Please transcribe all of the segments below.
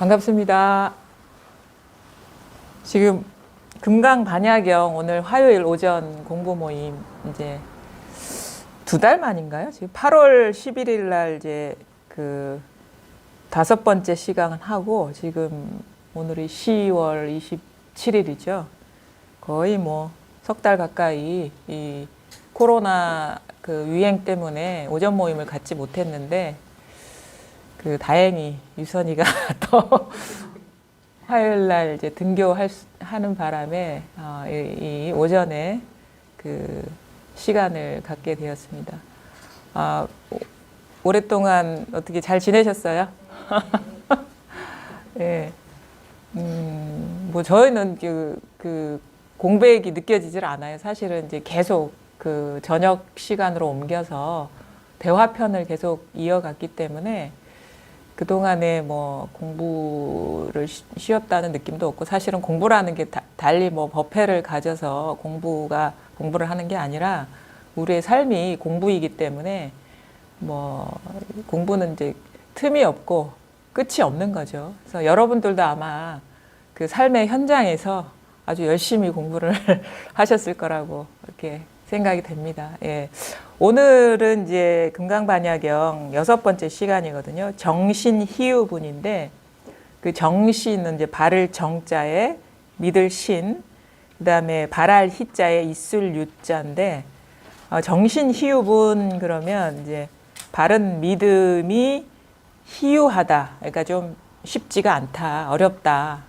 반갑습니다. 지금 금강반야경 오늘 화요일 오전 공부 모임 이제 2달 만인가요? 지금 8월 11일 날 이제 그 5번째 시간을 하고 지금 오늘이 10월 27일이죠. 거의 뭐 석 달 가까이 이 코로나 그 유행 때문에 오전 모임을 갖지 못했는데 그 다행히 유선이가 또 화요일 날 이제 하는 바람에 이 오전에 그 시간을 갖게 되었습니다. 오랫동안 어떻게 잘 지내셨어요? 예. 뭐 저희는 그 공백이 느껴지질 않아요. 사실은 이제 계속 그 저녁 시간으로 옮겨서 대화편을 계속 이어갔기 때문에 그동안에 뭐 공부를 쉬었다는 느낌도 없고, 사실은 공부라는 게 달리 뭐 법회를 가져서 공부를 하는 게 아니라 우리의 삶이 공부이기 때문에 뭐 공부는 이제 틈이 없고 끝이 없는 거죠. 그래서 여러분들도 아마 그 삶의 현장에서 아주 열심히 공부를 하셨을 거라고 이렇게 생각이 됩니다. 예. 오늘은 이제 금강반야경 6번째 시간이거든요. 정신희유분인데, 그 정신은 이제 바를 정자에 믿을 신, 그 다음에 발할 희자에 있을 유자인데, 정신희유분 그러면 이제 바른 믿음이 희유하다, 그러니까 좀 쉽지가 않다, 어렵다,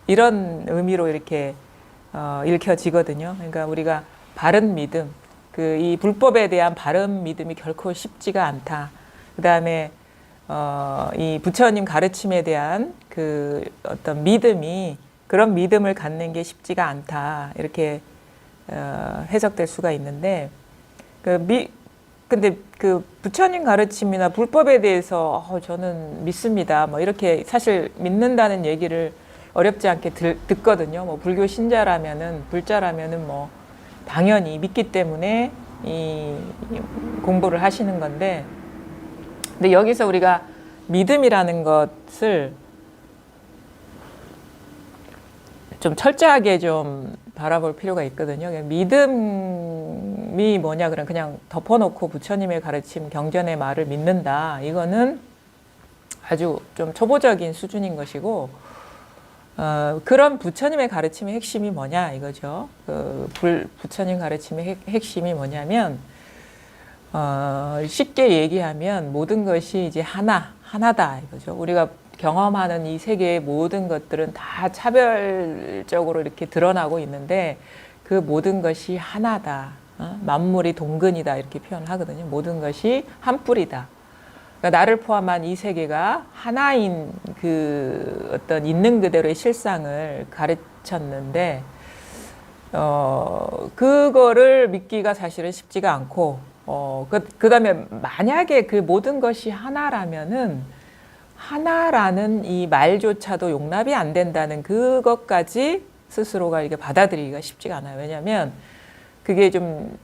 이런 의미로 이렇게 읽혀지거든요. 그러니까 우리가 바른 믿음, 이 불법에 대한 바른 믿음이 결코 쉽지가 않다. 그 다음에 이 부처님 가르침에 대한 그 어떤 믿음이, 그런 믿음을 갖는 게 쉽지가 않다, 이렇게 해석될 수가 있는데, 근데 그 부처님 가르침이나 불법에 대해서 저는 믿습니다, 뭐 이렇게 사실 믿는다는 얘기를 어렵지 않게 듣거든요. 뭐 불교 신자라면은, 불자라면은 뭐 당연히 믿기 때문에 이 공부를 하시는 건데, 근데 여기서 우리가 믿음이라는 것을 좀 철저하게 좀 바라볼 필요가 있거든요. 믿음이 뭐냐, 그냥 덮어놓고 부처님의 가르침, 경전의 말을 믿는다, 이거는 아주 좀 초보적인 수준인 것이고, 그런 부처님의 가르침의 핵심이 뭐냐 이거죠. 부처님 가르침의 핵심이 뭐냐면, 쉽게 얘기하면 모든 것이 이제 하나다 이거죠. 우리가 경험하는 이 세계의 모든 것들은 다 차별적으로 이렇게 드러나고 있는데, 그 모든 것이 하나다. 만물이 동근이다, 이렇게 표현을 하거든요. 모든 것이 한 뿌리다. 그러니까 나를 포함한 이 세계가 하나인 그 어떤 있는 그대로의 실상을 가르쳤는데, 그거를 믿기가 사실은 쉽지가 않고, 그 다음에 만약에 그 모든 것이 하나라면은, 하나라는 이 말조차도 용납이 안 된다는 그것까지 스스로가 이게 받아들이기가 쉽지가 않아요. 왜냐하면 그게 좀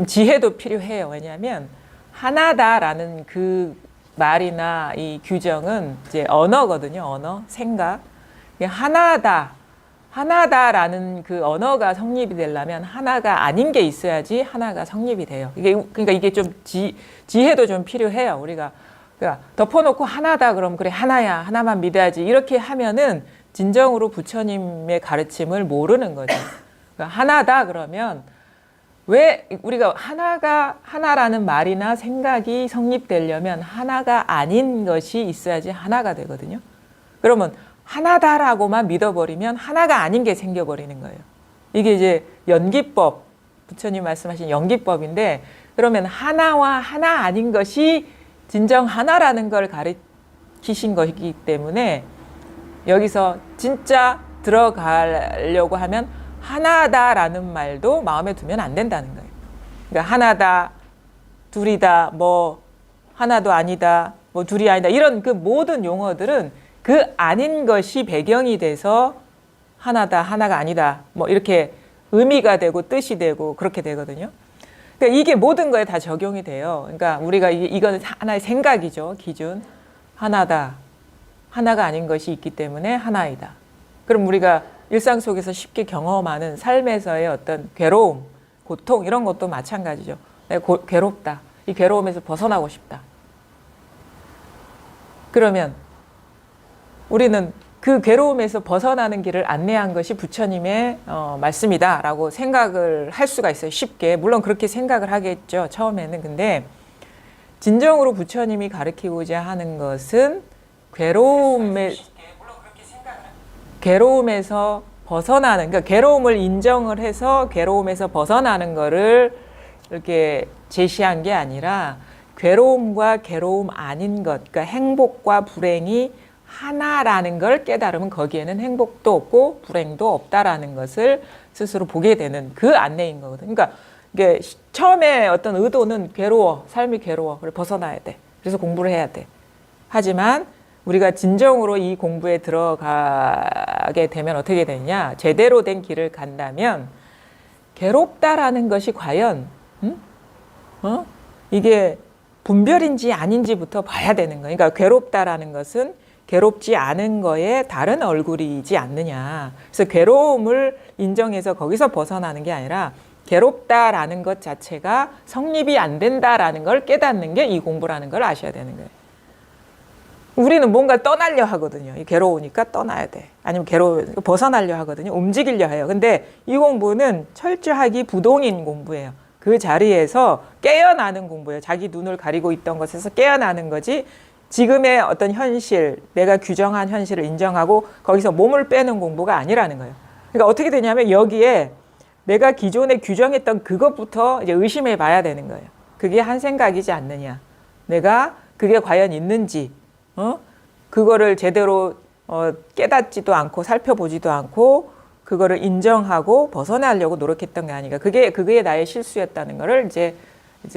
지혜도 필요해요. 왜냐하면 하나다라는 그 말이나 이 규정은 이제 언어거든요. 언어, 생각. 하나다라는 그 언어가 성립이 되려면 하나가 아닌 게 있어야지 하나가 성립이 돼요. 그러니까 이게 좀 지혜도 좀 필요해요. 우리가 그러니까 덮어놓고 하나다 그럼 그래 하나야, 하나만 믿어야지, 이렇게 하면은 진정으로 부처님의 가르침을 모르는 거죠. 그러니까 하나다 그러면 왜 우리가 하나라는 말이나 생각이 성립되려면 하나가 아닌 것이 있어야지 하나가 되거든요. 그러면 하나다라고만 믿어버리면 하나가 아닌 게 생겨버리는 거예요. 이게 이제 연기법, 부처님 말씀하신 연기법인데, 그러면 하나와 하나 아닌 것이 진정 하나라는 걸 가르치신 것이기 때문에 여기서 진짜 들어가려고 하면 하나다라는 말도 마음에 두면 안 된다는 거예요. 그러니까 하나다, 둘이다, 뭐 하나도 아니다, 뭐 둘이 아니다, 이런 그 모든 용어들은 그 아닌 것이 배경이 돼서 하나다, 하나가 아니다, 뭐 이렇게 의미가 되고 뜻이 되고 그렇게 되거든요. 그러니까 이게 모든 거에 다 적용이 돼요. 그러니까 우리가 이거는 하나의 생각이죠. 기준. 하나다. 하나가 아닌 것이 있기 때문에 하나이다. 그럼 우리가 일상 속에서 쉽게 경험하는 삶에서의 어떤 괴로움, 고통 이런 것도 마찬가지죠. 내가 괴롭다. 이 괴로움에서 벗어나고 싶다. 그러면 우리는 그 괴로움에서 벗어나는 길을 안내한 것이 부처님의 말씀이다라고 생각을 할 수가 있어요. 쉽게. 물론 그렇게 생각을 하겠죠. 처음에는. 근데 진정으로 부처님이 가르치고자 하는 것은 괴로움에서 벗어나는, 그러니까 괴로움을 인정을 해서 괴로움에서 벗어나는 거를 이렇게 제시한 게 아니라 괴로움과 괴로움 아닌 것, 그러니까 행복과 불행이 하나라는 걸 깨달으면 거기에는 행복도 없고 불행도 없다라는 것을 스스로 보게 되는 그 안내인 거거든요. 그러니까 이게 처음에 어떤 의도는 괴로워, 삶이 괴로워, 그래 벗어나야 돼. 그래서 공부를 해야 돼. 하지만 우리가 진정으로 이 공부에 들어가게 되면 어떻게 되냐? 제대로 된 길을 간다면 괴롭다라는 것이 과연 이게 분별인지 아닌지부터 봐야 되는 거예요. 그러니까 괴롭다라는 것은 괴롭지 않은 거에 다른 얼굴이지 않느냐. 그래서 괴로움을 인정해서 거기서 벗어나는 게 아니라 괴롭다라는 것 자체가 성립이 안 된다라는 걸 깨닫는 게 이 공부라는 걸 아셔야 되는 거예요. 우리는 뭔가 떠나려 하거든요. 괴로우니까 떠나야 돼. 아니면 벗어나려 하거든요. 움직이려 해요. 근데 이 공부는 철저하게 부동인 공부예요. 그 자리에서 깨어나는 공부예요. 자기 눈을 가리고 있던 것에서 깨어나는 거지 지금의 어떤 현실, 내가 규정한 현실을 인정하고 거기서 몸을 빼는 공부가 아니라는 거예요. 그러니까 어떻게 되냐면 여기에 내가 기존에 규정했던 그것부터 이제 의심해 봐야 되는 거예요. 그게 한 생각이지 않느냐. 내가 그게 과연 있는지, 그거를 제대로 깨닫지도 않고 살펴보지도 않고 그거를 인정하고 벗어나려고 노력했던 게 아닌가. 그게 나의 실수였다는 거를 이제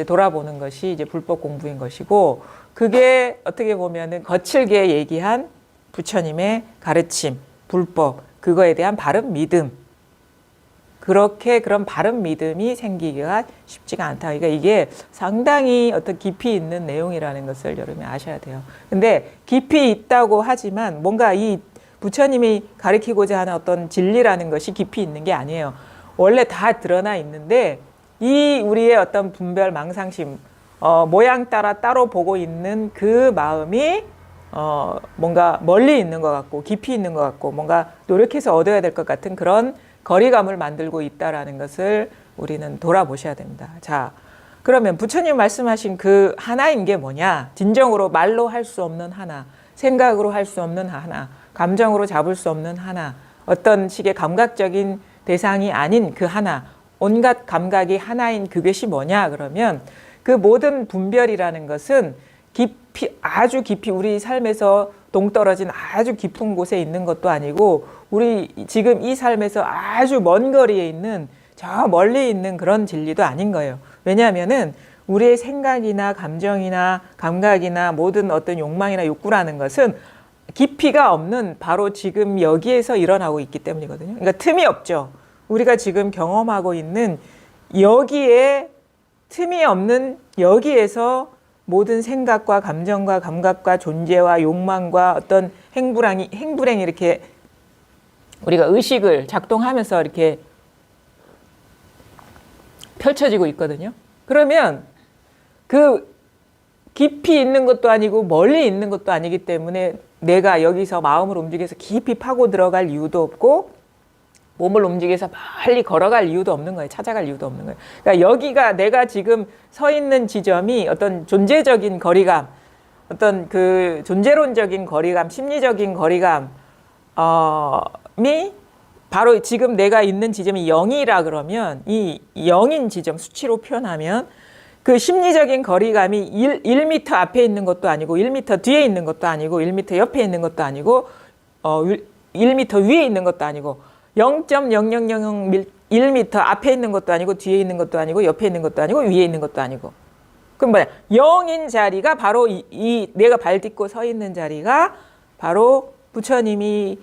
돌아보는 것이 이제 불법 공부인 것이고, 그게 어떻게 보면은 거칠게 얘기한 부처님의 가르침, 불법, 그거에 대한 바른 믿음. 그렇게 그런 바른 믿음이 생기기가 쉽지가 않다. 그러니까 이게 상당히 어떤 깊이 있는 내용이라는 것을 여러분이 아셔야 돼요. 근데 깊이 있다고 하지만 뭔가 이 부처님이 가르치고자 하는 어떤 진리라는 것이 깊이 있는 게 아니에요. 원래 다 드러나 있는데 이 우리의 어떤 분별, 망상심, 모양 따라 따로 보고 있는 그 마음이 뭔가 멀리 있는 것 같고 깊이 있는 것 같고 뭔가 노력해서 얻어야 될 것 같은 그런 거리감을 만들고 있다라는 것을 우리는 돌아보셔야 됩니다. 자, 그러면 부처님 말씀하신 그 하나인 게 뭐냐? 진정으로 말로 할 수 없는 하나, 생각으로 할 수 없는 하나, 감정으로 잡을 수 없는 하나, 어떤 식의 감각적인 대상이 아닌 그 하나, 온갖 감각이 하나인 그것이 뭐냐? 그러면 그 모든 분별이라는 것은 깊이, 아주 깊이 우리 삶에서 동떨어진 아주 깊은 곳에 있는 것도 아니고 우리 지금 이 삶에서 아주 먼 거리에 있는 저 멀리 있는 그런 진리도 아닌 거예요. 왜냐하면은 우리의 생각이나 감정이나 감각이나 모든 어떤 욕망이나 욕구라는 것은 깊이가 없는 바로 지금 여기에서 일어나고 있기 때문이거든요. 그러니까 틈이 없죠. 우리가 지금 경험하고 있는 여기에 틈이 없는 여기에서 모든 생각과 감정과 감각과 존재와 욕망과 어떤 행불행이 이렇게 우리가 의식을 작동하면서 이렇게 펼쳐지고 있거든요. 그러면 그 깊이 있는 것도 아니고 멀리 있는 것도 아니기 때문에 내가 여기서 마음을 움직여서 깊이 파고 들어갈 이유도 없고 몸을 움직여서 빨리 걸어갈 이유도 없는 거예요. 찾아갈 이유도 없는 거예요. 그러니까 여기가 내가 지금 서 있는 지점이 어떤 존재적인 거리감, 어떤 그 존재론적인 거리감, 심리적인 거리감이 바로 지금 내가 있는 지점이 0이라 그러면 이 0인 지점 수치로 표현하면 그 심리적인 거리감이 1m 앞에 있는 것도 아니고 1m 뒤에 있는 것도 아니고 1m 옆에 있는 것도 아니고 1m 위에 있는 것도 아니고 0.0001m 앞에 있는 것도 아니고 뒤에 있는 것도 아니고 옆에 있는 것도 아니고 위에 있는 것도 아니고 그럼 뭐야? 0인 자리가 바로 이 내가 발 딛고 서 있는 자리가 바로 부처님이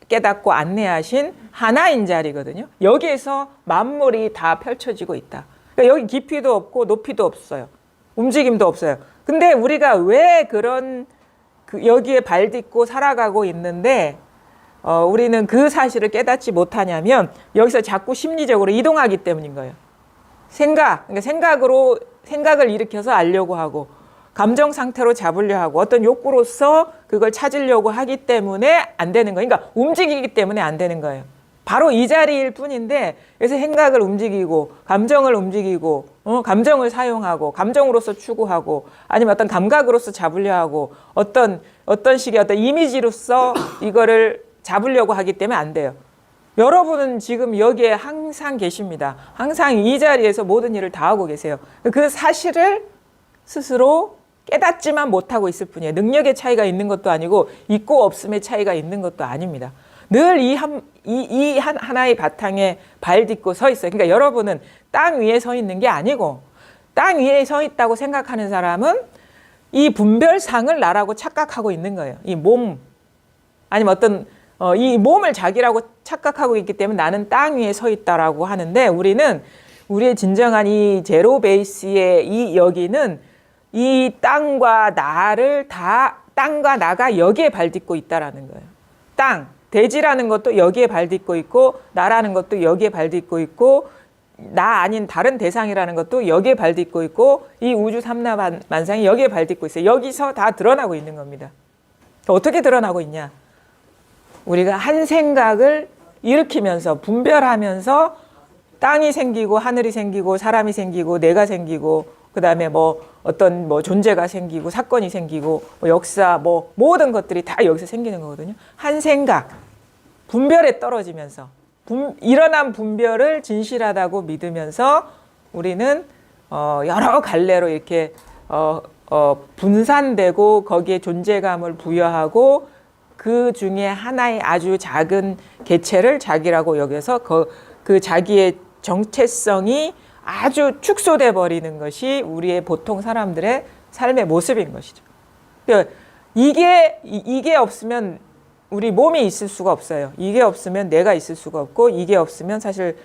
깨닫고 안내하신 하나인 자리거든요. 여기에서 만물이 다 펼쳐지고 있다. 그러니까 여기 깊이도 없고 높이도 없어요. 움직임도 없어요. 근데 우리가 왜 그런 여기에 발 딛고 살아가고 있는데 우리는 그 사실을 깨닫지 못하냐면 여기서 자꾸 심리적으로 이동하기 때문인 거예요. 그러니까 생각을 일으켜서 알려고 하고 감정 상태로 잡으려 하고 어떤 욕구로서 그걸 찾으려고 하기 때문에 안 되는 거예요. 그러니까 움직이기 때문에 안 되는 거예요. 바로 이 자리일 뿐인데 여기서 생각을 움직이고 감정을 움직이고 감정을 사용하고 감정으로서 추구하고 아니면 어떤 감각으로서 잡으려 하고 어떤 식의 어떤 이미지로서 이거를 잡으려고 하기 때문에 안 돼요. 여러분은 지금 여기에 항상 계십니다. 항상 이 자리에서 모든 일을 다 하고 계세요. 그 사실을 스스로 깨닫지만 못하고 있을 뿐이에요. 능력의 차이가 있는 것도 아니고 있고 없음의 차이가 있는 것도 아닙니다. 늘 이 하나의 바탕에 발 딛고 서 있어요. 그러니까 여러분은 땅 위에 서 있는 게 아니고 땅 위에 서 있다고 생각하는 사람은 이 분별상을 나라고 착각하고 있는 거예요. 이 몸 아니면 어떤 이 몸을 자기라고 착각하고 있기 때문에 나는 땅 위에 서 있다라고 하는데 우리는 우리의 진정한 이 제로 베이스의 이 여기는 이 땅과 나가 여기에 발 딛고 있다라는 거예요. 대지라는 것도 여기에 발 딛고 있고 나라는 것도 여기에 발 딛고 있고 나 아닌 다른 대상이라는 것도 여기에 발 딛고 있고 이 우주 삼라만상이 여기에 발 딛고 있어요. 여기서 다 드러나고 있는 겁니다. 어떻게 드러나고 있냐? 우리가 한 생각을 일으키면서 분별하면서 땅이 생기고 하늘이 생기고 사람이 생기고 내가 생기고 그다음에 어떤 존재가 생기고 사건이 생기고 역사 모든 것들이 다 여기서 생기는 거거든요. 한 생각 분별에 떨어지면서 일어난 분별을 진실하다고 믿으면서 우리는 여러 갈래로 이렇게 분산되고 거기에 존재감을 부여하고 그 중에 하나의 아주 작은 개체를 자기라고 여겨서 그 자기의 정체성이 아주 축소돼 버리는 것이 우리의 보통 사람들의 삶의 모습인 것이죠. 그러니까 이게 없으면 우리 몸이 있을 수가 없어요. 이게 없으면 내가 있을 수가 없고 이게 없으면 사실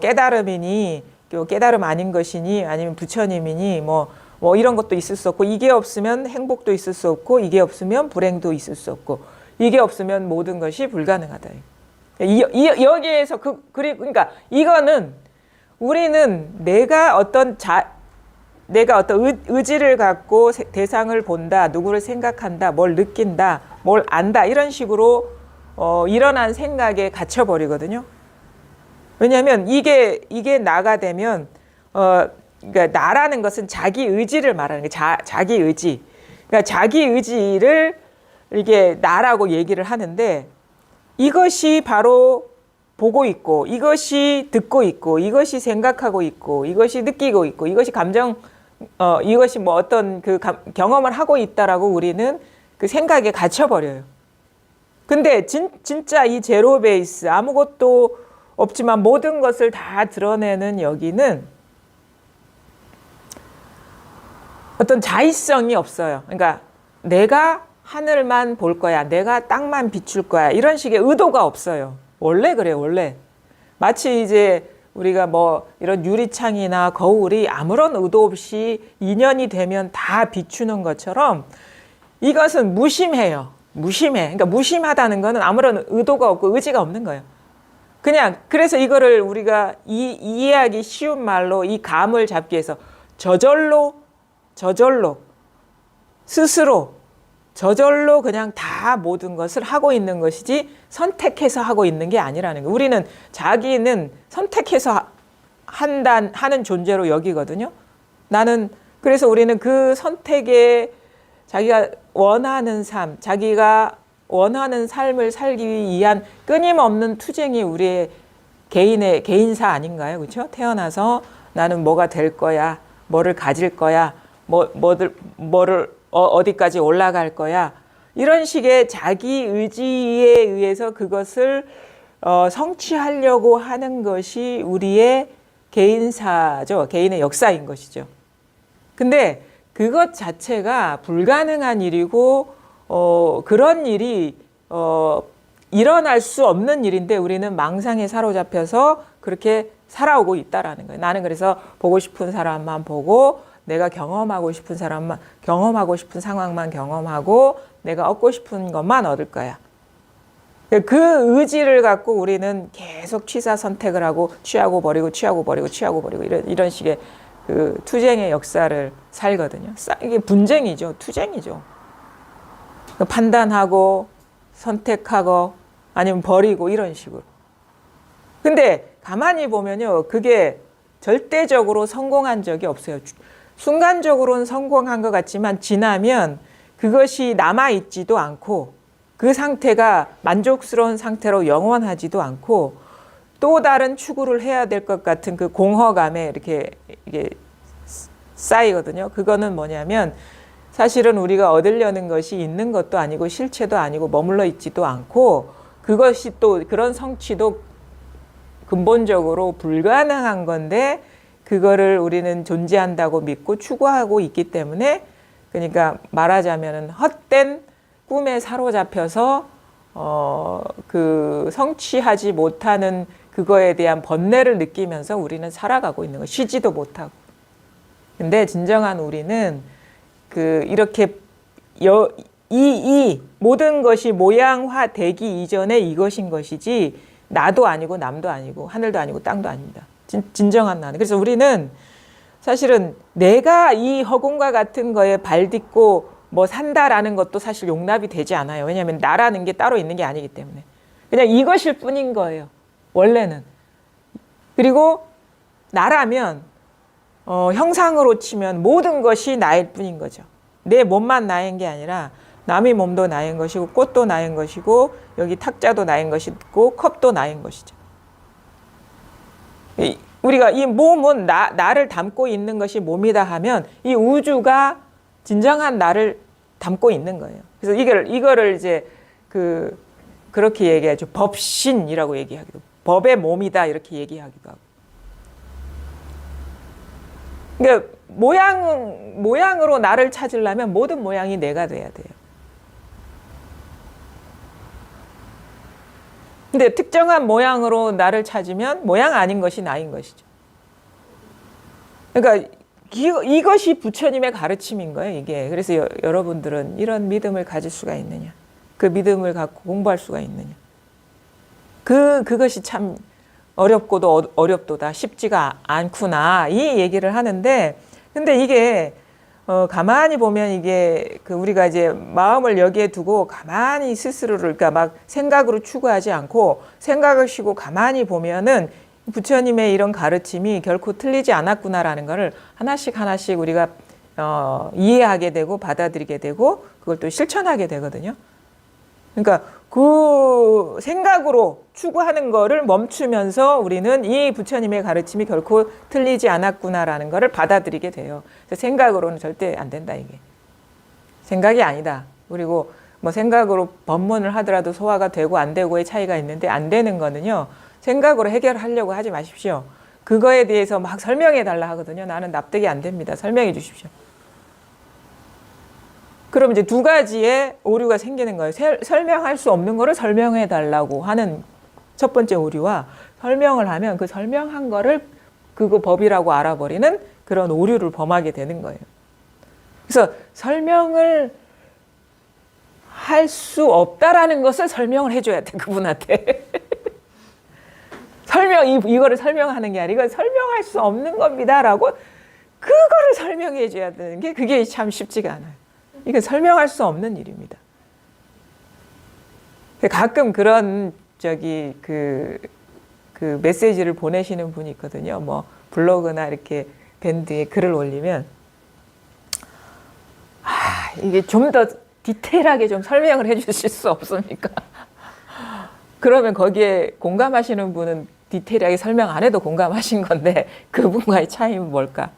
깨달음이니 깨달음 아닌 것이니 아니면 부처님이니 이런 것도 있을 수 없고 이게 없으면 행복도 있을 수 없고 이게 없으면 불행도 있을 수 없고 이게 없으면 모든 것이 불가능하다. 여기에서 그러니까 이거는 우리는 내가 어떤 의지를 갖고 대상을 본다, 누구를 생각한다, 뭘 느낀다, 뭘 안다 이런 식으로 일어난 생각에 갇혀버리거든요. 왜냐하면 이게 나가 되면 그러니까 나라는 것은 자기 의지를 말하는 거예요. 자기 의지. 그러니까 자기 의지를 이게 나라고 얘기를 하는데 이것이 바로 보고 있고 이것이 듣고 있고 이것이 생각하고 있고 이것이 느끼고 있고 이것이 이것이 어떤 경험을 하고 있다라고 우리는 그 생각에 갇혀버려요. 근데 진짜 이 제로 베이스 아무것도 없지만 모든 것을 다 드러내는 여기는 어떤 자의성이 없어요. 그러니까 내가 하늘만 볼 거야, 내가 땅만 비출 거야 이런 식의 의도가 없어요. 원래 그래요, 원래. 마치 이제 우리가 이런 유리창이나 거울이 아무런 의도 없이 인연이 되면 다 비추는 것처럼 이것은 무심해요. 무심해. 그러니까 무심하다는 거는 아무런 의도가 없고 의지가 없는 거예요. 그냥 그래서 이거를 우리가 이해하기 쉬운 말로 이 감을 잡기 위해서 저절로 스스로 저절로 그냥 다 모든 것을 하고 있는 것이지 선택해서 하고 있는 게 아니라는 거예요. 우리는 자기는 선택해서 하는 존재로 여기거든요. 그래서 우리는 그 선택에 자기가 원하는 삶, 자기가 원하는 삶을 살기 위한 끊임없는 투쟁이 우리의 개인사 아닌가요? 그렇죠? 태어나서 나는 뭐가 될 거야, 뭐를 가질 거야, 뭐를 어디까지 올라갈 거야. 이런 식의 자기 의지에 의해서 그것을 성취하려고 하는 것이 우리의 개인사죠. 개인의 역사인 것이죠. 근데 그것 자체가 불가능한 일이고 그런 일이 일어날 수 없는 일인데 우리는 망상에 사로잡혀서 그렇게 살아오고 있다라는 거예요. 나는 그래서 보고 싶은 사람만 보고 내가 경험하고 싶은 사람만 경험하고 싶은 상황만 경험하고 내가 얻고 싶은 것만 얻을 거야. 그 의지를 갖고 우리는 계속 취사 선택을 하고 취하고 버리고 취하고 버리고 취하고 버리고 이런 식의 그 투쟁의 역사를 살거든요. 이게 분쟁이죠. 투쟁이죠. 판단하고 선택하고 아니면 버리고 이런 식으로. 근데 가만히 보면요. 그게 절대적으로 성공한 적이 없어요. 순간적으로는 성공한 것 같지만 지나면 그것이 남아있지도 않고 그 상태가 만족스러운 상태로 영원하지도 않고 또 다른 추구를 해야 될 것 같은 그 공허감에 이렇게 이게 쌓이거든요. 그거는 뭐냐면 사실은 우리가 얻으려는 것이 있는 것도 아니고 실체도 아니고 머물러 있지도 않고 그것이 또 그런 성취도 근본적으로 불가능한 건데 그거를 우리는 존재한다고 믿고 추구하고 있기 때문에 그러니까 말하자면은 헛된 꿈에 사로잡혀서 그 성취하지 못하는 그거에 대한 번뇌를 느끼면서 우리는 살아가고 있는 거 쉬지도 못하고. 근데 진정한 우리는 그 이렇게 이 모든 것이 모양화되기 이전에 이것인 것이지 나도 아니고 남도 아니고 하늘도 아니고 땅도 아닙니다. 진정한 나는. 그래서 우리는 사실은 내가 이 허공과 같은 거에 발 딛고 뭐 산다라는 것도 사실 용납이 되지 않아요. 왜냐하면 나라는 게 따로 있는 게 아니기 때문에. 그냥 이것일 뿐인 거예요. 원래는. 그리고 나라면 형상으로 치면 모든 것이 나일 뿐인 거죠. 내 몸만 나인 게 아니라 남의 몸도 나인 것이고 꽃도 나인 것이고 여기 탁자도 나인 것이고 컵도 나인 것이죠. 우리가 이 몸은 나를 담고 있는 것이 몸이다 하면 이 우주가 진정한 나를 담고 있는 거예요. 그래서 이거를 이제 그렇게 얘기하죠. 법신이라고 얘기하기도. 법의 몸이다 이렇게 얘기하기도 하고. 그러니까 모양으로 나를 찾으려면 모든 모양이 내가 돼야 돼요. 근데 특정한 모양으로 나를 찾으면 모양 아닌 것이 나인 것이죠. 그러니까 이것이 부처님의 가르침인 거예요, 이게. 그래서 여러분들은 이런 믿음을 가질 수가 있느냐? 그 믿음을 갖고 공부할 수가 있느냐? 그것이 참 어렵고도 어렵도다, 쉽지가 않구나, 이 얘기를 하는데, 근데 이게, 가만히 보면 이게, 우리가 이제 마음을 여기에 두고 가만히 스스로를, 그러니까 막 생각으로 추구하지 않고 생각을 쉬고 가만히 보면은 부처님의 이런 가르침이 결코 틀리지 않았구나라는 것을 하나씩 하나씩 우리가 이해하게 되고 받아들이게 되고 그걸 또 실천하게 되거든요. 그러니까 그 생각으로 추구하는 거를 멈추면서 우리는 이 부처님의 가르침이 결코 틀리지 않았구나라는 것을 받아들이게 돼요. 그래서 생각으로는 절대 안 된다, 이게. 생각이 아니다. 그리고 뭐 생각으로 법문을 하더라도 소화가 되고 안 되고의 차이가 있는데 안 되는 거는요. 생각으로 해결하려고 하지 마십시오. 그거에 대해서 막 설명해 달라 하거든요. 나는 납득이 안 됩니다. 설명해 주십시오. 그럼 이제 두 가지의 오류가 생기는 거예요. 설명할 수 없는 거를 설명해 달라고 하는 첫 번째 오류와 설명을 하면 그 설명한 거를 그거 법이라고 알아버리는 그런 오류를 범하게 되는 거예요. 그래서 설명을 할 수 없다라는 것을 설명을 해줘야 돼, 그분한테. 이거를 설명하는 게 아니고 설명할 수 없는 겁니다라고 그거를 설명해 줘야 되는 게 그게 참 쉽지가 않아요. 이게 설명할 수 없는 일입니다. 가끔 그런 그 메시지를 보내시는 분이 있거든요. 뭐 블로그나 이렇게 밴드에 글을 올리면 이게 좀 더 디테일하게 좀 설명을 해 주실 수 없습니까? 그러면 거기에 공감하시는 분은 디테일하게 설명 안 해도 공감하신 건데 그분과의 차이는 뭘까?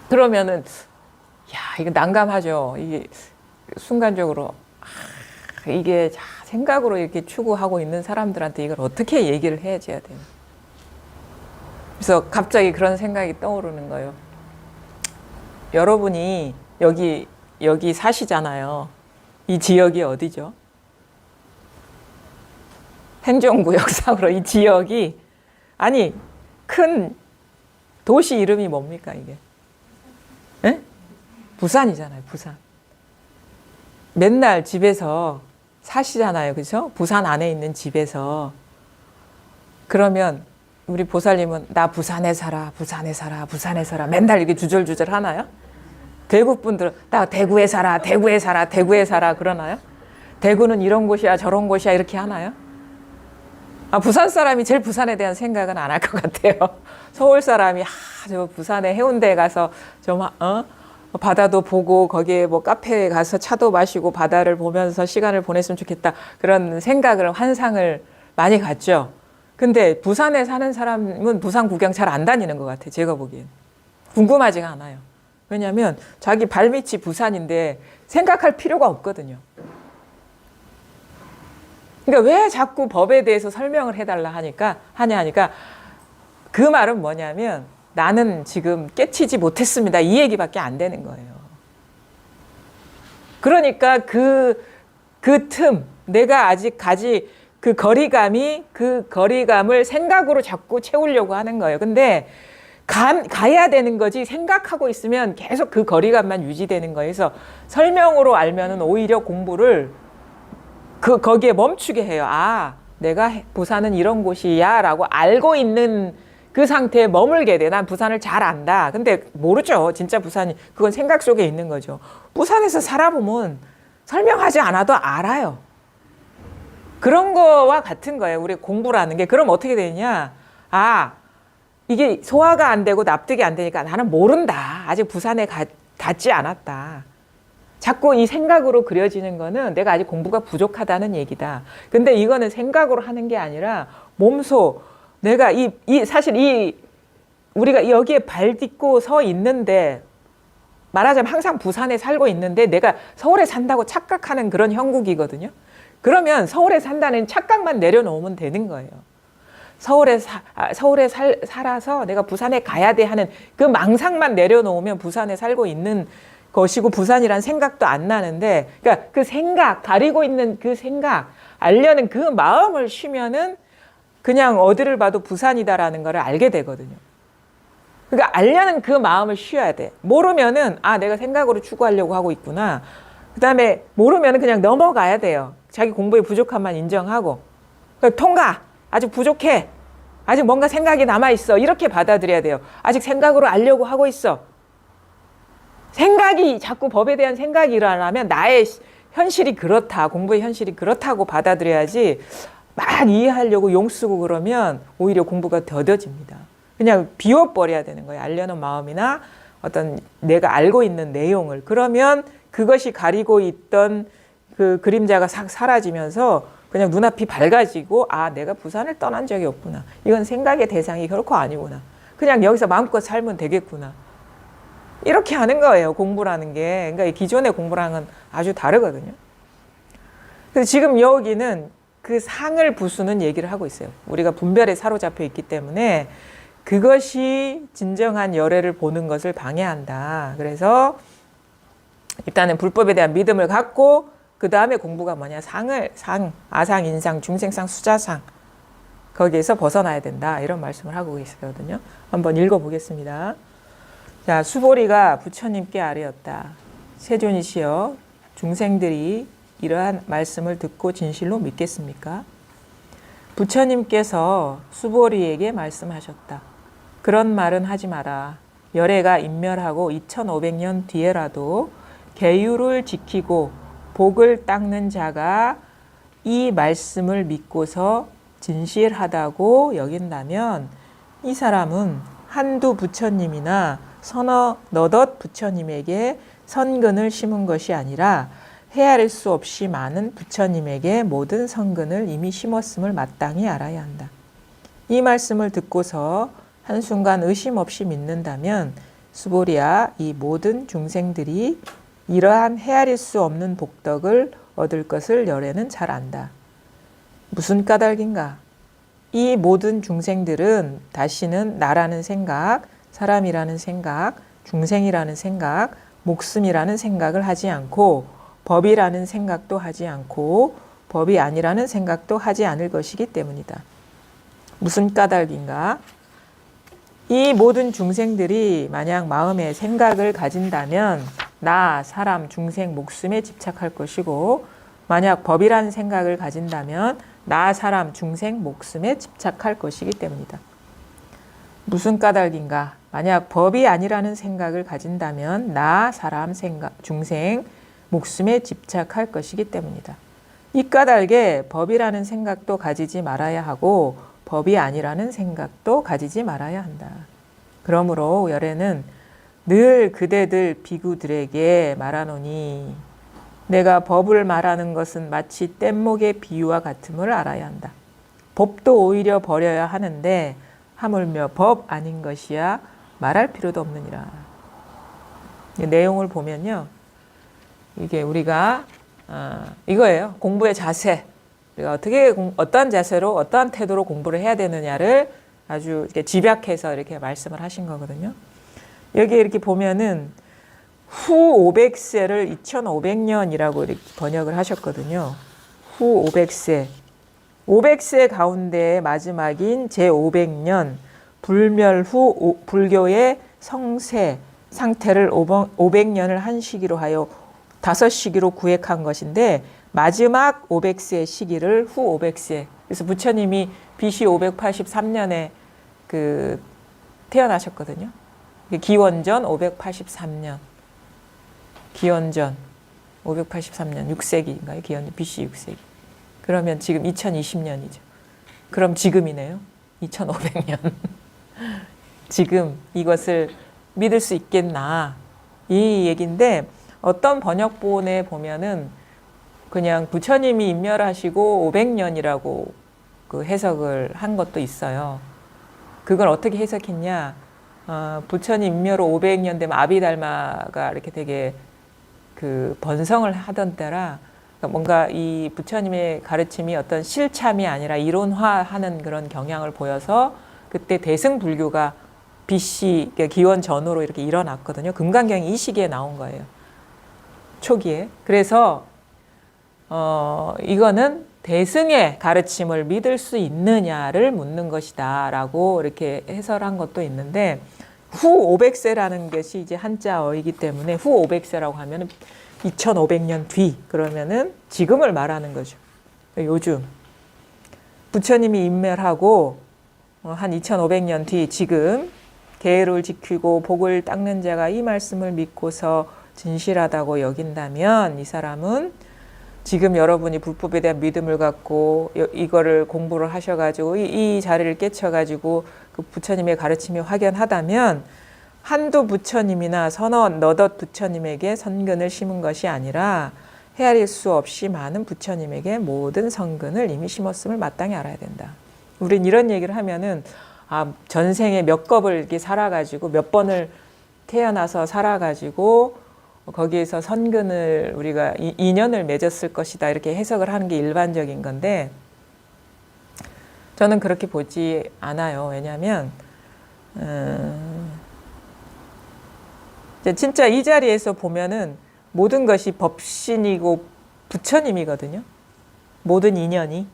그러면은 이거 난감하죠. 이게 순간적으로 이게 생각으로 이렇게 추구하고 있는 사람들한테 이걸 어떻게 얘기를 해줘야 돼요. 그래서 갑자기 그런 생각이 떠오르는 거예요. 여러분이 여기 사시잖아요. 이 지역이 어디죠? 행정구역상으로 이 지역이 큰 도시 이름이 뭡니까, 이게? 네? 부산이잖아요, 부산. 맨날 집에서 사시잖아요, 그죠? 부산 안에 있는 집에서. 그러면 우리 보살님은 나 부산에 살아, 부산에 살아, 부산에 살아. 맨날 이렇게 주절주절 하나요? 대구 분들은 나 대구에 살아, 대구에 살아, 대구에 살아 그러나요? 대구는 이런 곳이야, 저런 곳이야 이렇게 하나요? 부산 사람이 제일 부산에 대한 생각은 안 할 것 같아요. 서울 사람이 저 부산에 해운대에 가서 좀 바다도 보고 거기에 뭐 카페에 가서 차도 마시고 바다를 보면서 시간을 보냈으면 좋겠다 그런 생각을 환상을 많이 갖죠. 근데 부산에 사는 사람은 부산 구경 잘 안 다니는 것 같아요. 제가 보기엔 궁금하지가 않아요. 왜냐하면 자기 발밑이 부산인데 생각할 필요가 없거든요. 그러니까 왜 자꾸 법에 대해서 설명을 해달라 하니까 그 말은 뭐냐면 나는 지금 깨치지 못했습니다. 이 얘기밖에 안 되는 거예요. 그러니까 그 틈, 내가 아직 그 거리감을 생각으로 자꾸 채우려고 하는 거예요. 근데 가야 되는 거지 생각하고 있으면 계속 그 거리감만 유지되는 거예요. 그래서 설명으로 알면은 오히려 공부를 거기에 멈추게 해요. 내가 부산은 이런 곳이야 라고 알고 있는 그 상태에 머물게 돼. 난 부산을 잘 안다. 근데 모르죠. 진짜 부산이. 그건 생각 속에 있는 거죠. 부산에서 살아보면 설명하지 않아도 알아요. 그런 거와 같은 거예요. 우리 공부라는 게. 그럼 어떻게 되냐. 이게 소화가 안 되고 납득이 안 되니까 나는 모른다. 아직 부산에 닿지 않았다. 자꾸 이 생각으로 그려지는 거는 내가 아직 공부가 부족하다는 얘기다. 근데 이거는 생각으로 하는 게 아니라 몸소 내가 사실 우리가 여기에 발 딛고 서 있는데 말하자면 항상 부산에 살고 있는데 내가 서울에 산다고 착각하는 그런 형국이거든요. 그러면 서울에 산다는 착각만 내려놓으면 되는 거예요. 서울에 살아서 내가 부산에 가야 돼 하는 그 망상만 내려놓으면 부산에 살고 있는 것이고 부산이란 생각도 안 나는데, 그러니까 그 생각, 가리고 있는 그 생각, 알려는 그 마음을 쉬면은 그냥 어디를 봐도 부산이다라는 걸 알게 되거든요. 그러니까 알려는 그 마음을 쉬어야 돼. 모르면은 내가 생각으로 추구하려고 하고 있구나. 그다음에 모르면은 그냥 넘어가야 돼요. 자기 공부의 부족함만 인정하고. 그러니까 통과. 아직 부족해. 아직 뭔가 생각이 남아있어. 이렇게 받아들여야 돼요. 아직 생각으로 알려고 하고 있어. 생각이 자꾸 법에 대한 생각이 일어나면 나의 현실이 그렇다. 공부의 현실이 그렇다고 받아들여야지 막 이해하려고 용 쓰고 그러면 오히려 공부가 더뎌집니다. 그냥 비워버려야 되는 거예요. 알려는 마음이나 어떤 내가 알고 있는 내용을. 그러면 그것이 가리고 있던 그 그림자가 싹 사라지면서 그냥 눈앞이 밝아지고 내가 부산을 떠난 적이 없구나. 이건 생각의 대상이 결코 아니구나. 그냥 여기서 마음껏 살면 되겠구나. 이렇게 하는 거예요. 공부라는 게. 그러니까 기존의 공부랑은 아주 다르거든요. 그래서 지금 여기는 그 상을 부수는 얘기를 하고 있어요. 우리가 분별에 사로잡혀 있기 때문에 그것이 진정한 열애를 보는 것을 방해한다. 그래서 일단은 불법에 대한 믿음을 갖고 그 다음에 공부가 뭐냐. 아상, 인상, 중생상, 수자상 거기에서 벗어나야 된다. 이런 말씀을 하고 계시거든요. 한번 읽어보겠습니다. 자, 수보리가 부처님께 아뢰었다. 세존이시여, 중생들이 이러한 말씀을 듣고 진실로 믿겠습니까? 부처님께서 수보리에게 말씀하셨다. 그런 말은 하지 마라. 열애가 인멸하고 2500년 뒤에라도 계율을 지키고 복을 닦는 자가 이 말씀을 믿고서 진실하다고 여긴다면 이 사람은 한두 부처님이나 서너 너덧 부처님에게 선근을 심은 것이 아니라 헤아릴 수 없이 많은 부처님에게 모든 선근을 이미 심었음을 마땅히 알아야 한다. 이 말씀을 듣고서 한순간 의심 없이 믿는다면 수보리야, 이 모든 중생들이 이러한 헤아릴 수 없는 복덕을 얻을 것을 열애는 잘 안다. 무슨 까닭인가? 이 모든 중생들은 다시는 나라는 생각, 사람이라는 생각, 중생이라는 생각, 목숨이라는 생각을 하지 않고 법이라는 생각도 하지 않고 법이 아니라는 생각도 하지 않을 것이기 때문이다. 무슨 까닭인가? 이 모든 중생들이 만약 마음에 생각을 가진다면 나, 사람, 중생, 목숨에 집착할 것이고 만약 법이라는 생각을 가진다면 나, 사람, 중생, 목숨에 집착할 것이기 때문이다. 무슨 까닭인가? 만약 법이 아니라는 생각을 가진다면 나, 사람, 중생, 목숨에 집착할 것이기 때문이다. 이 까닭에 법이라는 생각도 가지지 말아야 하고 법이 아니라는 생각도 가지지 말아야 한다. 그러므로 열애는 늘 그대들 비구들에게 말하노니 내가 법을 말하는 것은 마치 뗏목의 비유와 같음을 알아야 한다. 법도 오히려 버려야 하는데 하물며 법 아닌 것이야 말할 필요도 없느니라. 이 내용을 보면요. 이게 우리가 이거예요. 공부의 자세. 우리가 어떠한 자세로 어떠한 태도로 공부를 해야 되느냐를 아주 이렇게 집약해서 이렇게 말씀을 하신 거거든요. 여기 이렇게 보면은 후 500세를 2500년이라고 이렇게 번역을 하셨거든요. 후 500세. 500세 가운데의 마지막인 제500년 불멸 후 불교의 성세 상태를 500년을 한 시기로 하여 5시기로 구획한 것인데 마지막 500세 시기를 후 500세. 그래서 부처님이 BC 583년에 태어나셨거든요. 기원전 583년. 기원전 583년 6세기인가요? 기원전 BC 6세기. 그러면 지금 2020년이죠. 그럼 지금이네요. 2500년. 지금 이것을 믿을 수 있겠나. 이 얘기인데 어떤 번역본에 보면은 그냥 부처님이 인멸하시고 500년이라고 그 해석을 한 것도 있어요. 그걸 어떻게 해석했냐? 부처님 인멸 후 500년 되면 아비달마가 이렇게 되게 그 번성을 하던 때라 뭔가 이 부처님의 가르침이 어떤 실참이 아니라 이론화하는 그런 경향을 보여서 그때 대승불교가 BC 기원 전후로 이렇게 일어났거든요. 금강경이 이 시기에 나온 거예요. 초기에. 그래서 이거는 대승의 가르침을 믿을 수 있느냐를 묻는 것이다 라고 이렇게 해설한 것도 있는데 후 500세라는 것이 이제 한자어이기 때문에 후 500세라고 하면 2500년 뒤 그러면은 지금을 말하는 거죠. 요즘 부처님이 인멸하고 한 2500년 뒤 지금 계율을 지키고 복을 닦는 자가 이 말씀을 믿고서 진실하다고 여긴다면 이 사람은 지금 여러분이 불법에 대한 믿음을 갖고 이거를 공부를 하셔가지고 이 자리를 깨쳐가지고 그 부처님의 가르침이 확연하다면 한두 부처님이나 너덧 부처님에게 선근을 심은 것이 아니라 헤아릴 수 없이 많은 부처님에게 모든 선근을 이미 심었음을 마땅히 알아야 된다. 우린 이런 얘기를 하면은 전생에 몇 겁을 이렇게 살아가지고 몇 번을 태어나서 살아가지고 거기에서 선근을 우리가 인연을 맺었을 것이다 이렇게 해석을 하는 게 일반적인 건데 저는 그렇게 보지 않아요. 왜냐하면 진짜 이 자리에서 보면은 모든 것이 법신이고 부처님이거든요. 모든 인연이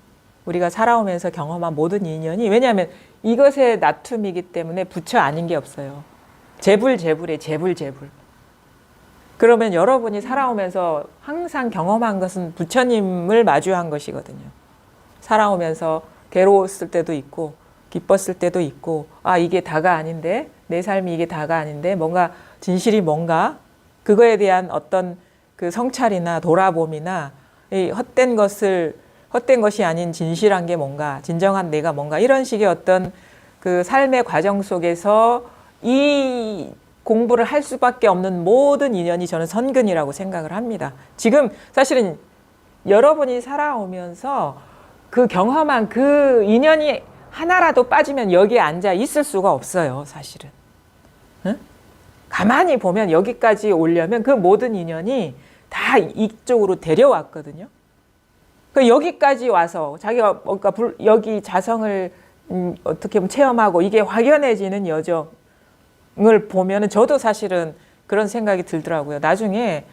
우리가 살아오면서 경험한 모든 인연이 왜냐하면 이것의 나툼이기 때문에 부처 아닌 게 없어요. 재불에 재불. 그러면 여러분이 살아오면서 항상 경험한 것은 부처님을 마주한 것이거든요. 살아오면서 괴로웠을 때도 있고 기뻤을 때도 있고 이게 다가 아닌데 내 삶이 이게 다가 아닌데 뭔가 진실이 뭔가 그거에 대한 어떤 그 성찰이나 돌아봄이나 이 헛된 것이 아닌 진실한 게 뭔가 진정한 내가 뭔가 이런 식의 어떤 그 삶의 과정 속에서 이 공부를 할 수밖에 없는 모든 인연이 저는 선근이라고 생각을 합니다. 지금 사실은 여러분이 살아오면서 그 경험한 그 인연이 하나라도 빠지면 여기에 앉아 있을 수가 없어요, 사실은. 응? 가만히 보면 여기까지 오려면 그 모든 인연이 다 이쪽으로 데려왔거든요. 그 여기까지 와서 자기가 뭔가 여기 자성을 어떻게 보면 체험하고 이게 확연해지는 여정을 보면은 저도 사실은 그런 생각이 들더라고요. 나중에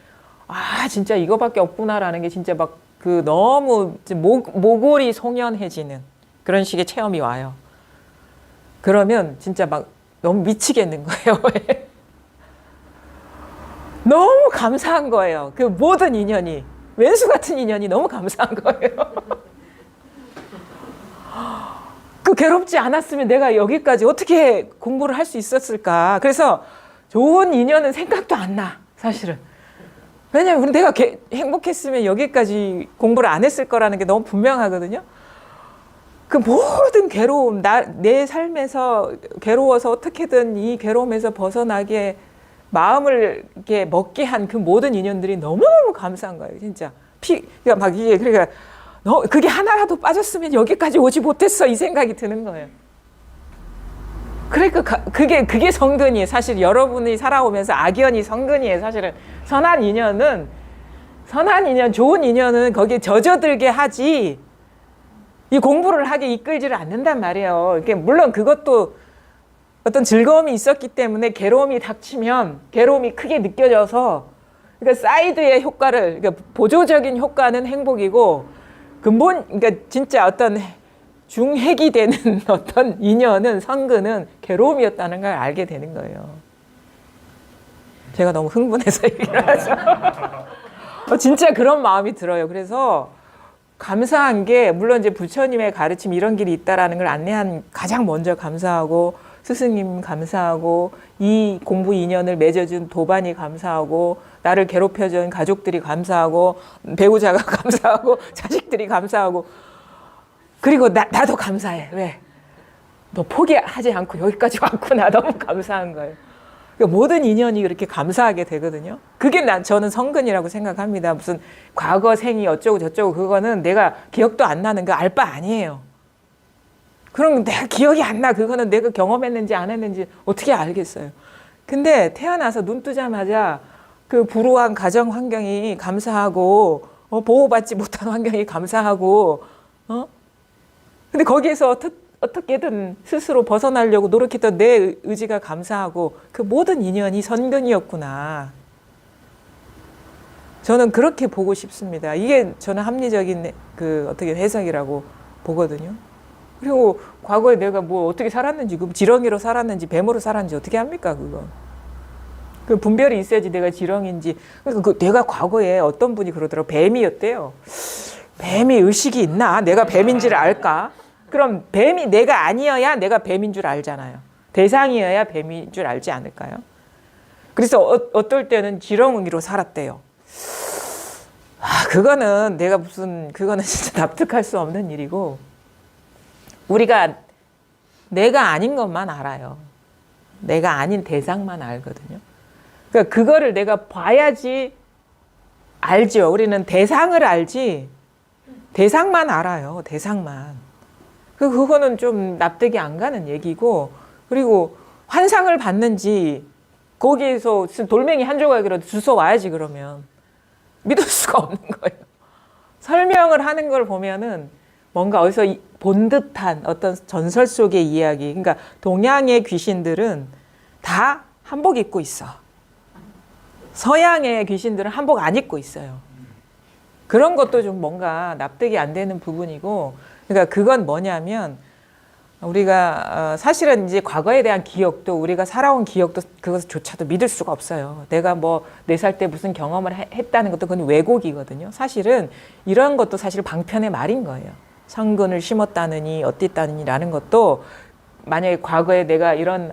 진짜 이거밖에 없구나라는 게 진짜 막 그 너무 모골이 송연해지는 그런 식의 체험이 와요. 그러면 진짜 막 너무 미치겠는 거예요. 너무 감사한 거예요. 그 모든 인연이. 왼수 같은 인연이 너무 감사한 거예요. 그 괴롭지 않았으면 내가 여기까지 어떻게 공부를 할 수 있었을까. 그래서 좋은 인연은 생각도 안 나, 사실은. 왜냐면 내가 행복했으면 여기까지 공부를 안 했을 거라는 게 너무 분명하거든요. 그 모든 괴로움, 내 삶에서 괴로워서 어떻게든 이 괴로움에서 벗어나게 마음을 이렇게 먹게 한 그 모든 인연들이 너무너무 감사한 거예요, 진짜. 그러니까 막 이게, 그러니까 그게 하나라도 빠졌으면 여기까지 오지 못했어, 이 생각이 드는 거예요. 그러니까 그게 성근이에요. 사실 여러분이 살아오면서 악연이 성근이에요. 사실은 선한 인연, 좋은 인연은 거기에 젖어들게 하지 이 공부를 하게 이끌지를 않는단 말이에요. 이게 물론 그것도 어떤 즐거움이 있었기 때문에 괴로움이 닥치면 괴로움이 크게 느껴져서 그러니까 사이드의 효과를 그러니까 보조적인 효과는 행복이고 그러니까 진짜 어떤 중핵이 되는 어떤 인연은 성근은 괴로움이었다는 걸 알게 되는 거예요. 제가 너무 흥분해서 얘기를 하죠. 진짜 그런 마음이 들어요. 그래서 감사한 게 물론 이제 부처님의 가르침 이런 길이 있다라는 걸 안내한 가장 먼저 감사하고 스승님 감사하고 이 공부 인연을 맺어준 도반이 감사하고 나를 괴롭혀준 가족들이 감사하고 배우자가 감사하고 자식들이 감사하고 그리고 나도 감사해. 왜? 너 포기하지 않고 여기까지 왔구나. 너무 감사한 거예요. 그러니까 모든 인연이 그렇게 감사하게 되거든요. 그게 저는 성근이라고 생각합니다. 무슨 과거 생이 어쩌고 저쩌고 그거는 내가 기억도 안 나는 거 알 바 아니에요. 그럼 내가 기억이 안 나. 그거는 내가 경험했는지 안 했는지 어떻게 알겠어요. 근데 태어나서 눈 뜨자마자 그 불우한 가정 환경이 감사하고 보호받지 못한 환경이 감사하고 근데 거기에서 어떻게든 스스로 벗어나려고 노력했던 내 의지가 감사하고 그 모든 인연이 선근이었구나. 저는 그렇게 보고 싶습니다. 이게 저는 합리적인 그 어떻게 해석이라고 보거든요. 그리고 과거에 내가 뭐 어떻게 살았는지, 그 지렁이로 살았는지, 뱀으로 살았는지 어떻게 합니까, 그거? 그 분별이 있어야지 내가 지렁인지. 그러니까 내가 과거에 어떤 분이 그러더라고. 뱀이었대요. 뱀이 의식이 있나? 내가 뱀인 줄 알까? 그럼 뱀이 내가 아니어야 내가 뱀인 줄 알잖아요. 대상이어야 뱀인 줄 알지 않을까요? 그래서 어떨 때는 지렁이로 살았대요. 그거는 그거는 진짜 납득할 수 없는 일이고 우리가 내가 아닌 것만 알아요. 내가 아닌 대상만 알거든요. 그러니까 그거를 내가 봐야지 알죠. 우리는 대상을 알지 대상만 알아요. 대상만. 그거는 좀 납득이 안 가는 얘기고 그리고 환상을 봤는지 거기에서 돌멩이 한 조각이라도 주워와야지 그러면 믿을 수가 없는 거예요. 설명을 하는 걸 보면은 뭔가 어디서 본 듯한 어떤 전설 속의 이야기. 그러니까 동양의 귀신들은 다 한복 입고 있어. 서양의 귀신들은 한복 안 입고 있어요. 그런 것도 좀 뭔가 납득이 안 되는 부분이고 그러니까 그건 뭐냐면 우리가 사실은 이제 과거에 대한 기억도 우리가 살아온 기억도 그것조차도 믿을 수가 없어요. 내가 뭐 4살 때 무슨 경험을 했다는 것도 그건 왜곡이거든요. 사실은 이런 것도 사실 방편의 말인 거예요. 성근을 심었다느니 어땠다느니라는 것도 만약에 과거에 내가 이런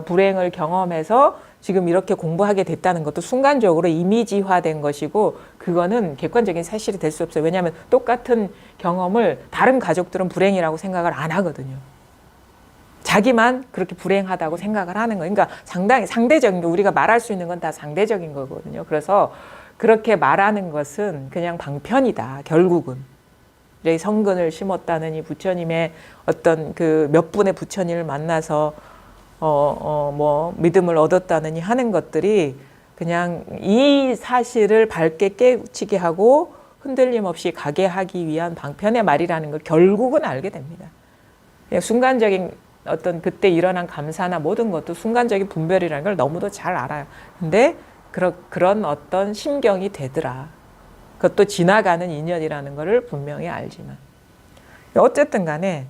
불행을 경험해서 지금 이렇게 공부하게 됐다는 것도 순간적으로 이미지화된 것이고 그거는 객관적인 사실이 될 수 없어요. 왜냐하면 똑같은 경험을 다른 가족들은 불행이라고 생각을 안 하거든요. 자기만 그렇게 불행하다고 생각을 하는 거예요. 그러니까 상당히 상대적인 거 우리가 말할 수 있는 건 다 상대적인 거거든요. 그래서 그렇게 말하는 것은 그냥 방편이다. 결국은. 성근을 심었다느니 부처님의 어떤 그 몇 분의 부처님을 만나서 뭐 믿음을 얻었다느니 하는 것들이 그냥 이 사실을 밝게 깨우치게 하고 흔들림 없이 가게 하기 위한 방편의 말이라는 걸 결국은 알게 됩니다. 그냥 순간적인 어떤 그때 일어난 감사나 모든 것도 순간적인 분별이라는 걸 너무도 잘 알아요. 근데 그런 어떤 심경이 되더라. 그것도 지나가는 인연이라는 것을 분명히 알지만 어쨌든 간에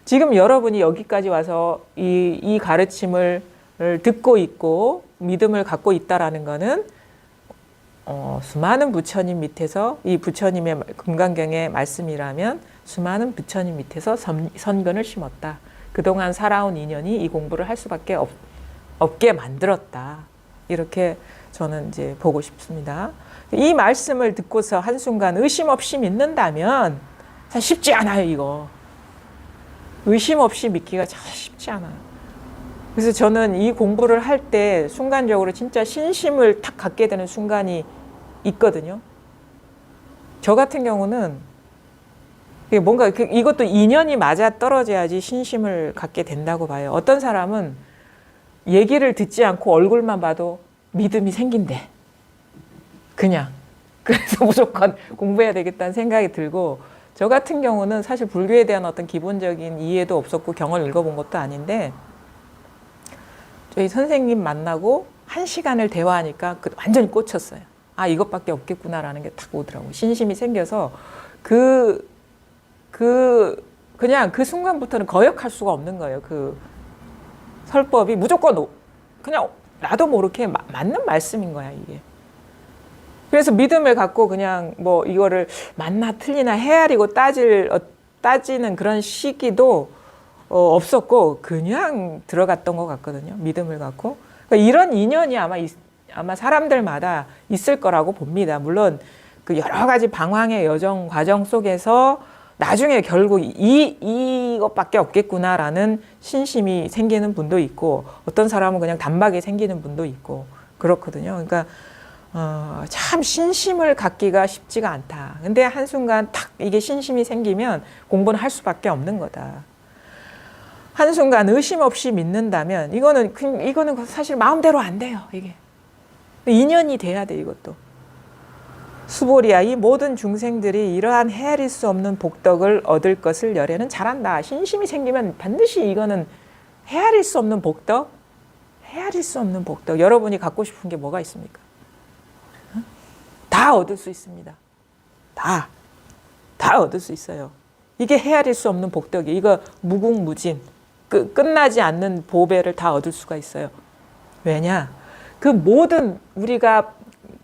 지금 여러분이 여기까지 와서 이 가르침을 듣고 있고 믿음을 갖고 있다라는 거는 수많은 부처님 밑에서 이 부처님의 금강경의 말씀이라면 수많은 부처님 밑에서 선근을 심었다. 그동안 살아온 인연이 이 공부를 할 수밖에 없게 만들었다. 이렇게 저는 이제 보고 싶습니다. 이 말씀을 듣고서 한순간 의심 없이 믿는다면 사실 쉽지 않아요, 이거. 의심 없이 믿기가 참 쉽지 않아요. 그래서 저는 이 공부를 할 때 순간적으로 진짜 신심을 탁 갖게 되는 순간이 있거든요. 저 같은 경우는 뭔가 이것도 인연이 맞아 떨어져야지 신심을 갖게 된다고 봐요. 어떤 사람은 얘기를 듣지 않고 얼굴만 봐도 믿음이 생긴대. 그냥. 그래서 무조건 공부해야 되겠다는 생각이 들고, 저 같은 경우는 사실 불교에 대한 어떤 기본적인 이해도 없었고 경을 읽어본 것도 아닌데, 저희 선생님 만나고 1시간을 대화하니까 완전히 꽂혔어요. 아, 이것밖에 없겠구나라는 게 딱 오더라고요. 신심이 생겨서 그냥 그 순간부터는 거역할 수가 없는 거예요. 그 설법이 무조건 그냥 나도 모르게 맞는 말씀인 거야, 이게. 그래서 믿음을 갖고 그냥 뭐 이거를 맞나 틀리나 헤아리고 따지는 그런 시기도 없었고 그냥 들어갔던 것 같거든요. 믿음을 갖고. 그러니까 이런 인연이 아마 사람들마다 있을 거라고 봅니다. 물론 그 여러 가지 방황의 여정 과정 속에서 나중에 결국 이것밖에 없겠구나라는 신심이 생기는 분도 있고, 어떤 사람은 그냥 단박에 생기는 분도 있고 그렇거든요. 그러니까 참 신심을 갖기가 쉽지가 않다. 근데 한순간 탁 이게 신심이 생기면 공부는 할 수밖에 없는 거다. 한순간 의심 없이 믿는다면 이거는 사실 마음대로 안 돼요. 이게 인연이 돼야 돼. 이것도 수보리야, 이 모든 중생들이 이러한 헤아릴 수 없는 복덕을 얻을 것을 열애는 잘한다. 신심이 생기면 반드시 이거는 헤아릴 수 없는 복덕, 헤아릴 수 없는 복덕. 여러분이 갖고 싶은 게 뭐가 있습니까? 다 얻을 수 있습니다. 다 얻을 수 있어요. 이게 헤아릴 수 없는 복덕이, 이거 무궁무진, 끝나지 않는 보배를 다 얻을 수가 있어요. 왜냐? 그 모든 우리가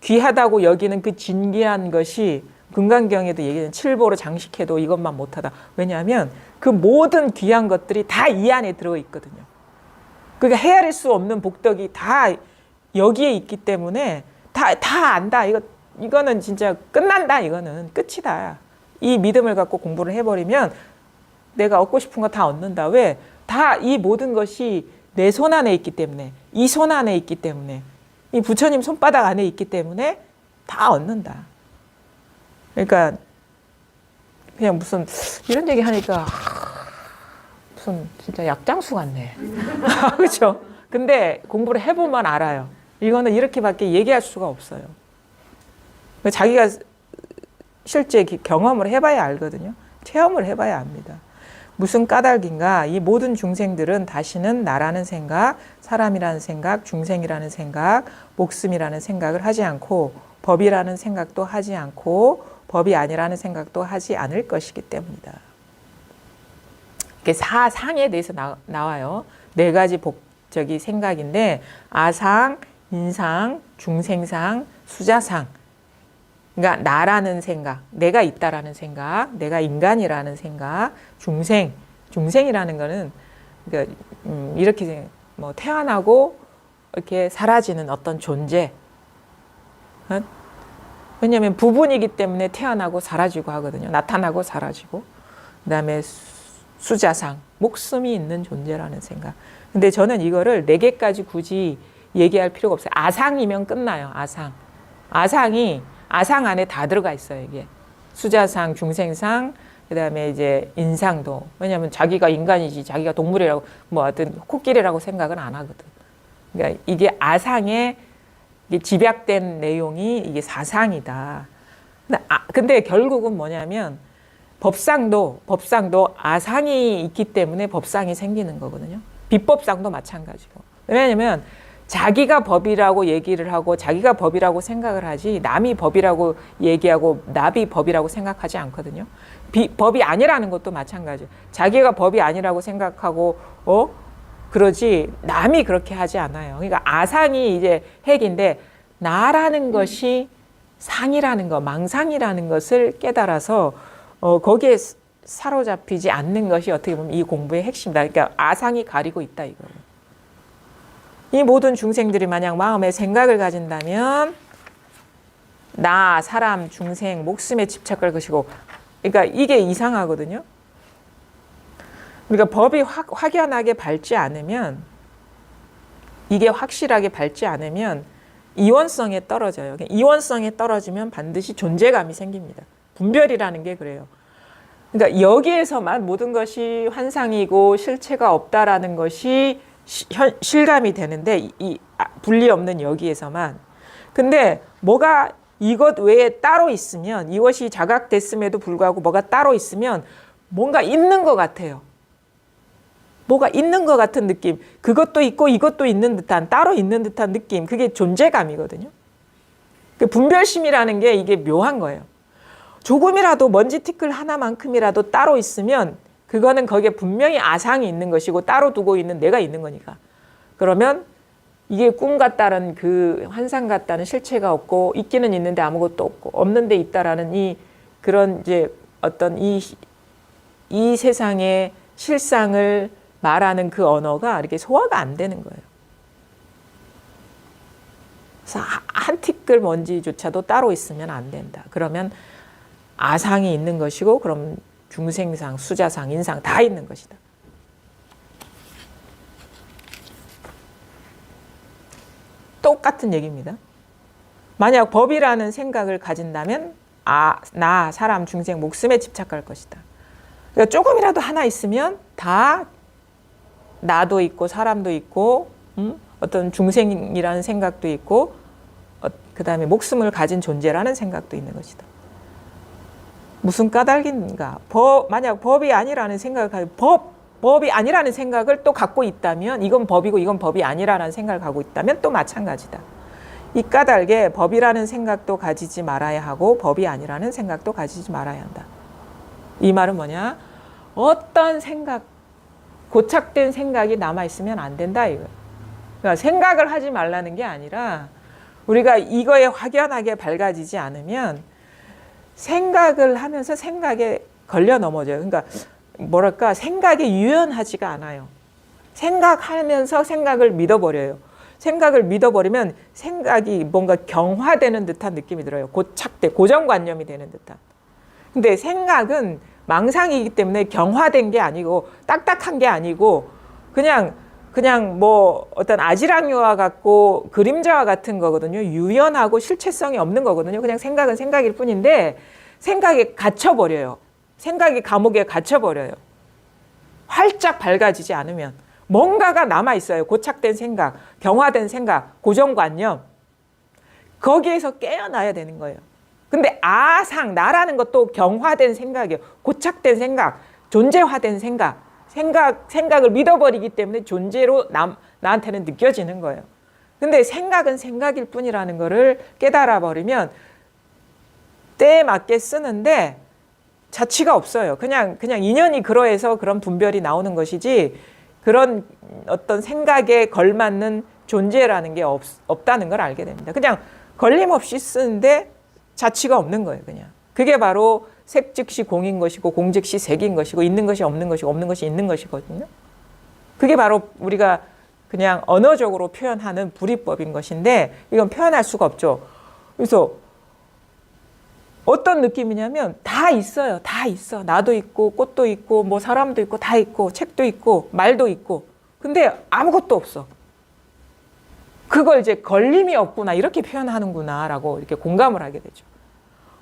귀하다고 여기는 그 진귀한 것이 금강경에도 얘기하는 칠보로 장식해도 이것만 못하다. 왜냐하면 그 모든 귀한 것들이 다 이 안에 들어있거든요. 그러니까 헤아릴 수 없는 복덕이 다 여기에 있기 때문에 다 안다. 이거는 진짜 끝난다. 이거는 끝이다. 이 믿음을 갖고 공부를 해버리면 내가 얻고 싶은 거 다 얻는다. 왜? 다 이 모든 것이 내 손 안에 있기 때문에, 이 손 안에 있기 때문에, 이 부처님 손바닥 안에 있기 때문에 다 얻는다. 그러니까 그냥 무슨 이런 얘기 하니까 무슨 진짜 약장수 같네. 그렇죠? 근데 공부를 해보면 알아요. 이거는 이렇게밖에 얘기할 수가 없어요. 자기가 실제 경험을 해봐야 알거든요. 체험을 해봐야 압니다. 무슨 까닭인가? 이 모든 중생들은 다시는 나라는 생각, 사람이라는 생각, 중생이라는 생각, 목숨이라는 생각을 하지 않고, 법이라는 생각도 하지 않고, 법이 아니라는 생각도 하지 않을 것이기 때문이다. 이게 사상에 대해서 나와요. 4가지 생각인데, 아상, 인상, 중생상, 수자상. 그러니까 나라는 생각, 내가 있다라는 생각, 내가 인간이라는 생각, 중생이라는 거는 그러니까 이렇게 뭐 태어나고 이렇게 사라지는 어떤 존재. 왜냐하면 부분이기 때문에 태어나고 사라지고 하거든요. 나타나고 사라지고. 그다음에 수자상, 목숨이 있는 존재라는 생각. 근데 저는 이거를 4개까지 굳이 얘기할 필요가 없어요. 아상이면 끝나요. 아상 안에 다 들어가 있어요, 이게. 수자상, 중생상, 그 다음에 이제 인상도. 왜냐하면 자기가 인간이지, 자기가 동물이라고, 뭐 하여튼 코끼리라고 생각은 안 하거든. 그러니까 이게 아상에 이게 집약된 내용이 이게 사상이다. 근데 결국은 뭐냐면 법상도 아상이 있기 때문에 법상이 생기는 거거든요. 비법상도 마찬가지고. 왜냐하면 자기가 법이라고 얘기를 하고 자기가 법이라고 생각을 하지, 남이 법이라고 얘기하고 나비 법이라고 생각하지 않거든요. 법이 아니라는 것도 마찬가지예요. 자기가 법이 아니라고 생각하고 그러지 남이 그렇게 하지 않아요. 그러니까 아상이 이제 핵인데 나라는 것이 상이라는 것, 망상이라는 것을 깨달아서 거기에 사로잡히지 않는 것이 어떻게 보면 이 공부의 핵심이다. 그러니까 아상이 가리고 있다 이거예요. 이 모든 중생들이 만약 마음에 생각을 가진다면 나, 사람, 중생, 목숨에 집착할 것이고, 그러니까 이게 이상하거든요. 우리가 법이 확연하게 밟지 않으면, 이게 확실하게 밟지 않으면 이원성에 떨어져요. 이원성에 떨어지면 반드시 존재감이 생깁니다. 분별이라는 게 그래요. 그러니까 여기에서만 모든 것이 환상이고 실체가 없다라는 것이 실감이 되는데, 이 분리 없는 여기에서만. 근데 뭐가 이것 외에 따로 있으면, 이것이 자각됐음에도 불구하고 뭐가 따로 있으면 뭔가 있는 것 같아요. 뭐가 있는 것 같은 느낌. 그것도 있고 이것도 있는 듯한, 따로 있는 듯한 느낌. 그게 존재감이거든요. 그 분별심이라는 게 이게 묘한 거예요. 조금이라도 먼지 티끌 하나만큼이라도 따로 있으면 그거는 거기에 분명히 아상이 있는 것이고 따로 두고 있는 내가 있는 거니까. 그러면 이게 꿈 같다는 그 환상 같다는 실체가 없고 있기는 있는데 아무것도 없고 없는데 있다라는 이 그런 이제 어떤 이 세상의 실상을 말하는 그 언어가 이렇게 소화가 안 되는 거예요. 그래서 한 티끌 먼지조차도 따로 있으면 안 된다. 그러면 아상이 있는 것이고 그럼 중생상, 수자상, 인상 다 있는 것이다. 똑같은 얘기입니다. 만약 법이라는 생각을 가진다면 나, 사람, 중생, 목숨에 집착할 것이다. 그러니까 조금이라도 하나 있으면 다 나도 있고 사람도 있고 어떤 중생이라는 생각도 있고 그 다음에 목숨을 가진 존재라는 생각도 있는 것이다. 무슨 까닭인가? 만약 법이 아니라는 생각을 가지고 법이 아니라는 생각을 또 갖고 있다면 이건 법이고 이건 법이 아니라는 생각을 갖고 있다면 또 마찬가지다. 이 까닭에 법이라는 생각도 가지지 말아야 하고 법이 아니라는 생각도 가지지 말아야 한다. 이 말은 뭐냐? 어떤 생각, 고착된 생각이 남아있으면 안 된다 이거예요. 그러니까 생각을 하지 말라는 게 아니라 우리가 이거에 확연하게 밝아지지 않으면 생각을 하면서 생각에 걸려 넘어져요. 그러니까 뭐랄까 생각이 유연하지가 않아요. 생각하면서 생각을 믿어버려요. 생각을 믿어버리면 생각이 뭔가 경화되는 듯한 느낌이 들어요. 고정관념이 되는 듯한. 근데 생각은 망상이기 때문에 경화된 게 아니고 딱딱한 게 아니고 그냥 뭐 어떤 아지랑이와 같고 그림자와 같은 거거든요. 유연하고 실체성이 없는 거거든요. 그냥 생각은 생각일 뿐인데 생각에 갇혀버려요. 생각이 감옥에 갇혀버려요. 활짝 밝아지지 않으면 뭔가가 남아있어요. 고착된 생각, 경화된 생각, 고정관념. 거기에서 깨어나야 되는 거예요. 근데 나라는 것도 경화된 생각이에요. 고착된 생각, 존재화된 생각을 믿어버리기 때문에 존재로 나한테는 느껴지는 거예요. 근데 생각은 생각일 뿐이라는 거를 깨달아 버리면 때에 맞게 쓰는데 자취가 없어요. 그냥 인연이 그러해서 그런 분별이 나오는 것이지 그런 어떤 생각에 걸맞는 존재라는 게 없다는 걸 알게 됩니다. 그냥 걸림없이 쓰는데 자취가 없는 거예요. 그냥 그게 바로 색 즉시 공인 것이고 공 즉시 색인 것이고 있는 것이 없는 것이고 없는 것이 있는 것이거든요. 그게 바로 우리가 그냥 언어적으로 표현하는 불이법인 것인데 이건 표현할 수가 없죠. 그래서 어떤 느낌이냐면 다 있어요. 다 있어. 나도 있고 꽃도 있고 뭐 사람도 있고 다 있고 책도 있고 말도 있고 근데 아무것도 없어. 그걸 이제 걸림이 없구나 이렇게 표현하는구나 라고 이렇게 공감을 하게 되죠.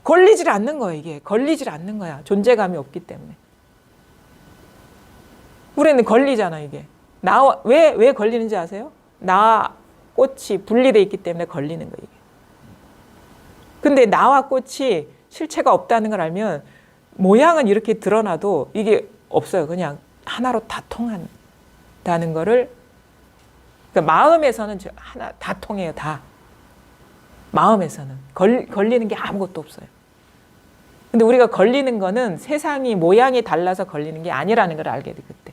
걸리질 않는 거예요. 이게 걸리질 않는 거야. 존재감이 없기 때문에. 우리는 걸리잖아 이게. 왜 걸리는지 아세요? 나와 꽃이 분리되어 있기 때문에 걸리는 거예요. 이게. 근데 나와 꽃이 실체가 없다는 걸 알면 모양은 이렇게 드러나도 이게 없어요. 그냥 하나로 다 통한다는 거를 그러니까 마음에서는 하나 다 통해요. 다. 마음에서는 걸리는 게 아무것도 없어요. 근데 우리가 걸리는 거는 세상이 모양이 달라서 걸리는 게 아니라는 걸 알게 돼 그때.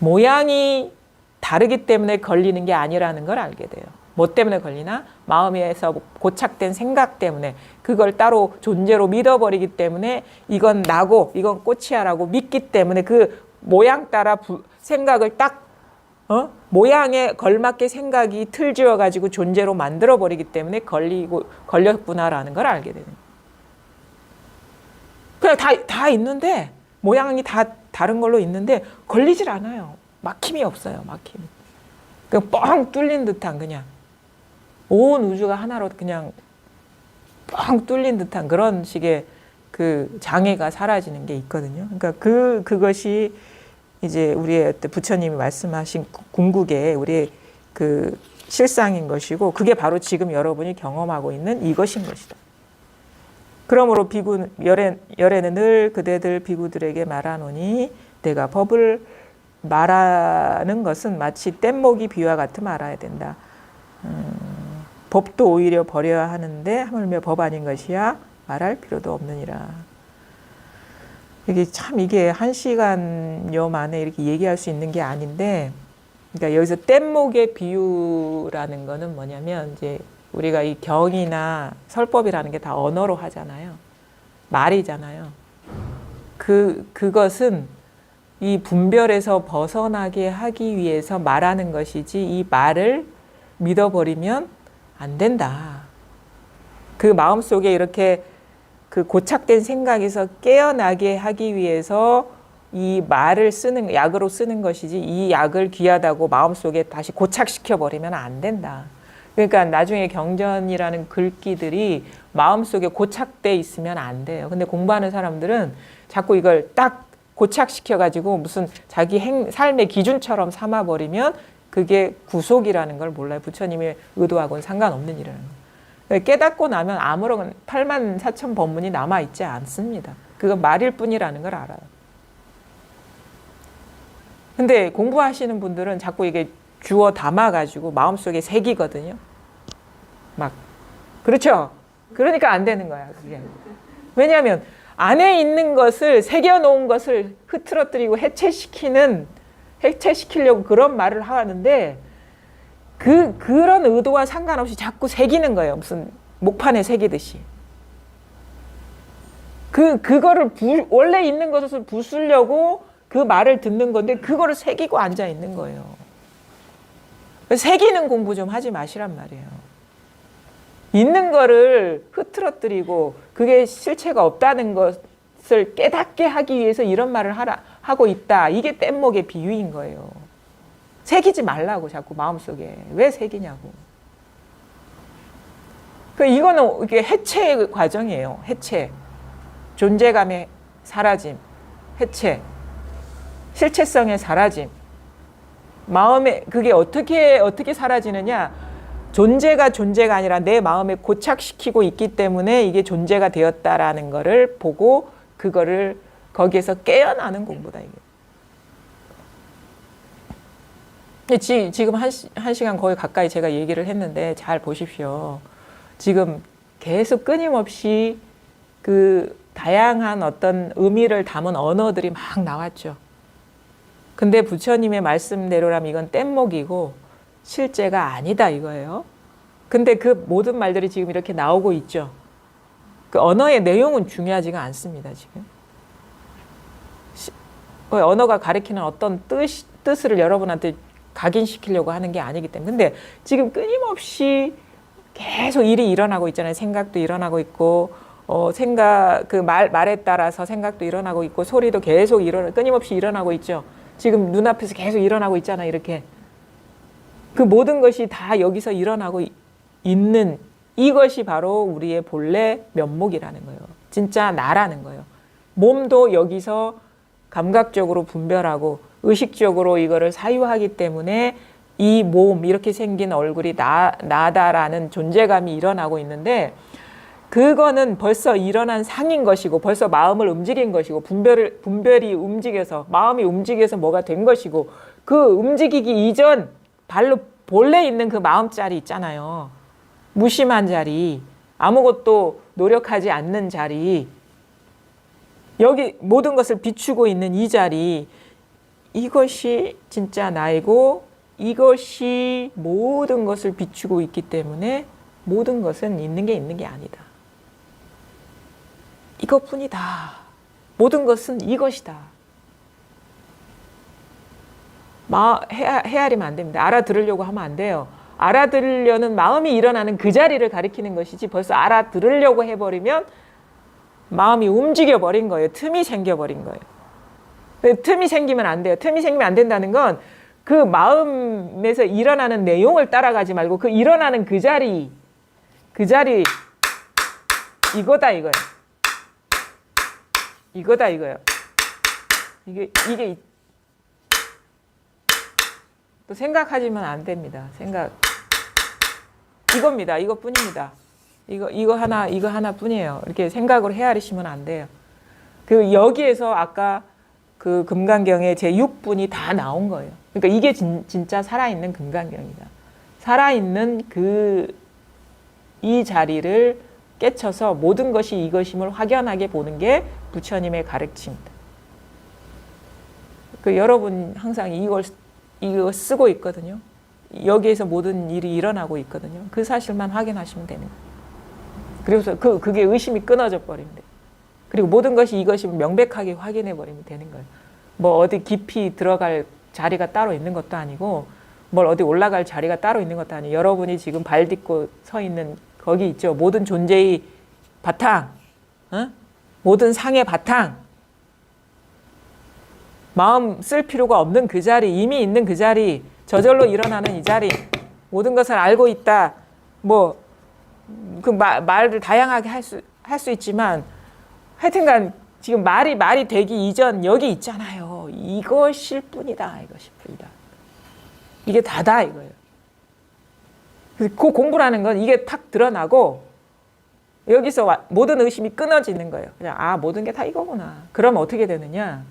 모양이 다르기 때문에 걸리는 게 아니라는 걸 알게 돼요. 뭐 때문에 걸리나? 마음에서 고착된 생각 때문에 그걸 따로 존재로 믿어버리기 때문에 이건 나고 이건 꽃이야라고 믿기 때문에 그 모양 따라 생각을 딱 모양에 걸맞게 생각이 틀지어 가지고 존재로 만들어 버리기 때문에 걸렸구나라는 걸 알게 되는 거예요. 그냥 다 있는데 모양이 다 다른 걸로 있는데 걸리질 않아요. 막힘이 없어요. 막힘. 그냥 뻥 뚫린 듯한 그냥 온 우주가 하나로 그냥 뻥 뚫린 듯한 그런 식의 그 장애가 사라지는 게 있거든요. 그러니까 그것이 이제 우리의 부처님이 말씀하신 궁극의 우리의 그 실상인 것이고 그게 바로 지금 여러분이 경험하고 있는 이것인 것이다. 그러므로 비구 열애는 늘 그대들 비구들에게 말하노니 내가 법을 말하는 것은 마치 뗏목이 비와 같음 알아야 된다. 법도 오히려 버려야 하는데 하물며 법 아닌 것이야 말할 필요도 없느니라. 이게 1시간여 만에 이렇게 얘기할 수 있는 게 아닌데, 그러니까 여기서 뗏목의 비유라는 거는 뭐냐면 이제 우리가 이 경이나 설법이라는 게 다 언어로 하잖아요. 말이잖아요. 그것은 이 분별에서 벗어나게 하기 위해서 말하는 것이지 이 말을 믿어버리면 안 된다. 그 마음속에 이렇게 그 고착된 생각에서 깨어나게 하기 위해서 이 말을 약으로 쓰는 것이지 이 약을 귀하다고 마음속에 다시 고착시켜 버리면 안 된다. 그러니까 나중에 경전이라는 글귀들이 마음속에 고착돼 있으면 안 돼요. 근데 공부하는 사람들은 자꾸 이걸 딱 고착시켜 가지고 무슨 자기 삶의 기준처럼 삼아 버리면 그게 구속이라는 걸 몰라요. 부처님의 의도하고는 상관없는 일이라는 거예요. 깨닫고 나면 아무런 84,000 법문이 남아있지 않습니다. 그건 말일 뿐이라는 걸 알아요. 근데 공부하시는 분들은 자꾸 이게 주워 담아가지고 마음속에 새기거든요. 막. 그렇죠? 그러니까 안 되는 거야, 그게. 왜냐하면 안에 있는 것을, 새겨놓은 것을 흐트러뜨리고 해체시키려고 그런 말을 하는데 그런 의도와 상관없이 자꾸 새기는 거예요. 무슨 목판에 새기듯이. 그거를 원래 있는 것을 부수려고 그 말을 듣는 건데 그거를 새기고 앉아 있는 거예요. 새기는 공부 좀 하지 마시란 말이에요. 있는 거를 흐트러뜨리고 그게 실체가 없다는 것을 깨닫게 하기 위해서 이런 말을 하고 있다. 이게 뗏목의 비유인 거예요. 새기지 말라고 자꾸 마음속에. 왜 새기냐고. 이거는 이게 해체의 과정이에요. 해체. 존재감의 사라짐. 해체. 실체성의 사라짐. 마음에 그게 어떻게 사라지느냐? 존재가 아니라 내 마음에 고착시키고 있기 때문에 이게 존재가 되었다라는 거를 보고 그거를 거기에서 깨어나는 공부다 이게. 지금 한 시간 거의 가까이 제가 얘기를 했는데 잘 보십시오. 지금 계속 끊임없이 그 다양한 어떤 의미를 담은 언어들이 막 나왔죠. 근데 부처님의 말씀대로라면 이건 뗏목이고 실제가 아니다 이거예요. 근데 그 모든 말들이 지금 이렇게 나오고 있죠. 그 언어의 내용은 중요하지가 않습니다, 지금. 언어가 가리키는 어떤 뜻을 여러분한테 각인시키려고 하는 게 아니기 때문에. 근데 지금 끊임없이 계속 일이 일어나고 있잖아요. 생각도 일어나고 있고, 말에 따라서 생각도 일어나고 있고, 소리도 계속 끊임없이 일어나고 있죠. 지금 눈앞에서 계속 일어나고 있잖아요, 이렇게. 그 모든 것이 다 여기서 일어나고 있는 이것이 바로 우리의 본래 면목이라는 거예요. 진짜 나라는 거예요. 몸도 여기서 감각적으로 분별하고 의식적으로 이거를 사유하기 때문에 이 몸, 이렇게 생긴 얼굴이 나다라는 존재감이 일어나고 있는데 그거는 벌써 일어난 상인 것이고 벌써 마음을 움직인 것이고 분별이 움직여서 마음이 움직여서 뭐가 된 것이고 그 움직이기 이전 본래 있는 그 마음자리 있잖아요. 무심한 자리, 아무것도 노력하지 않는 자리, 여기 모든 것을 비추고 있는 이 자리, 이것이 진짜 나이고 이것이 모든 것을 비추고 있기 때문에 모든 것은 있는 게 아니다. 이것뿐이다. 모든 것은 이것이다. 헤아리면 안 됩니다. 알아들으려고 하면 안 돼요. 알아들으려는 마음이 일어나는 그 자리를 가리키는 것이지 벌써 알아들으려고 해버리면 마음이 움직여버린 거예요. 틈이 생겨버린 거예요. 틈이 생기면 안 돼요. 틈이 생기면 안 된다는 건 그 마음에서 일어나는 내용을 따라가지 말고 그 일어나는 그 자리 이거다 이거예요. 이거다 이거예요. 이게 또 생각하지면 안 됩니다. 이겁니다. 이것뿐입니다. 이거 하나뿐이에요. 이렇게 생각으로 헤아리시면 안 돼요. 그 여기에서 아까 그 금강경의 제 6분이 다 나온 거예요. 그러니까 이게 진짜 살아있는 금강경이다. 살아있는 이 자리를 깨쳐서 모든 것이 이것임을 확연하게 보는 게 부처님의 가르침입니다. 여러분 항상 이거 쓰고 있거든요. 여기에서 모든 일이 일어나고 있거든요. 그 사실만 확인하시면 되는 거예요. 그래서 그게 의심이 끊어져 버립니다. 그리고 모든 것이 이것임을 명백하게 확인해 버리면 되는 거예요. 뭐 어디 깊이 들어갈 자리가 따로 있는 것도 아니고 뭘 어디 올라갈 자리가 따로 있는 것도 아니에요. 여러분이 지금 발 딛고 서 있는 거기 있죠. 모든 존재의 바탕, 모든 상의 바탕, 마음 쓸 필요가 없는 그 자리, 이미 있는 그 자리, 저절로 일어나는 이 자리, 모든 것을 알고 있다. 뭐 그 말을 다양하게 할 수 있지만 하여튼간 지금 말이 되기 이전 여기 있잖아요. 이것일 뿐이다. 이것일 뿐이다. 이게 다다 이거예요. 그 공부라는 건 이게 탁 드러나고 여기서 모든 의심이 끊어지는 거예요. 그냥 모든 게 다 이거구나. 그럼 어떻게 되느냐?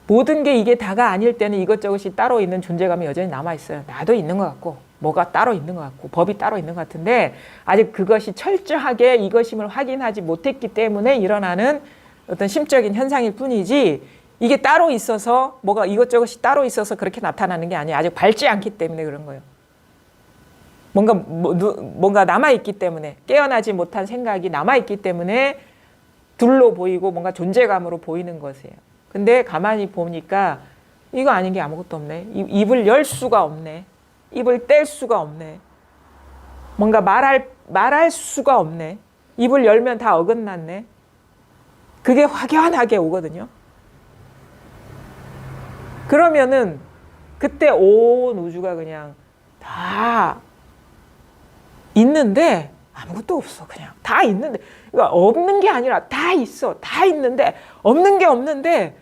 모든 게 이게 다가 아닐 때는 이것저것이 따로 있는 존재감이 여전히 남아있어요. 나도 있는 것 같고 뭐가 따로 있는 것 같고 법이 따로 있는 것 같은데 아직 그것이 철저하게 이것임을 확인하지 못했기 때문에 일어나는 어떤 심적인 현상일 뿐이지 이게 따로 있어서 뭐가 이것저것이 따로 있어서 그렇게 나타나는 게 아니에요. 아직 밝지 않기 때문에 그런 거예요. 뭔가 남아있기 때문에 깨어나지 못한 생각이 남아있기 때문에 둘로 보이고 뭔가 존재감으로 보이는 것이에요. 근데 가만히 보니까 이거 아닌 게 아무것도 없네. 입을 열 수가 없네. 입을 뗄 수가 없네. 뭔가 말할 수가 없네. 입을 열면 다 어긋났네. 그게 확연하게 오거든요. 그러면은 그때 온 우주가 그냥 다 있는데 아무것도 없어. 그냥 다 있는데 그러니까 없는 게 아니라 다 있어. 다 있는데 없는 게 없는데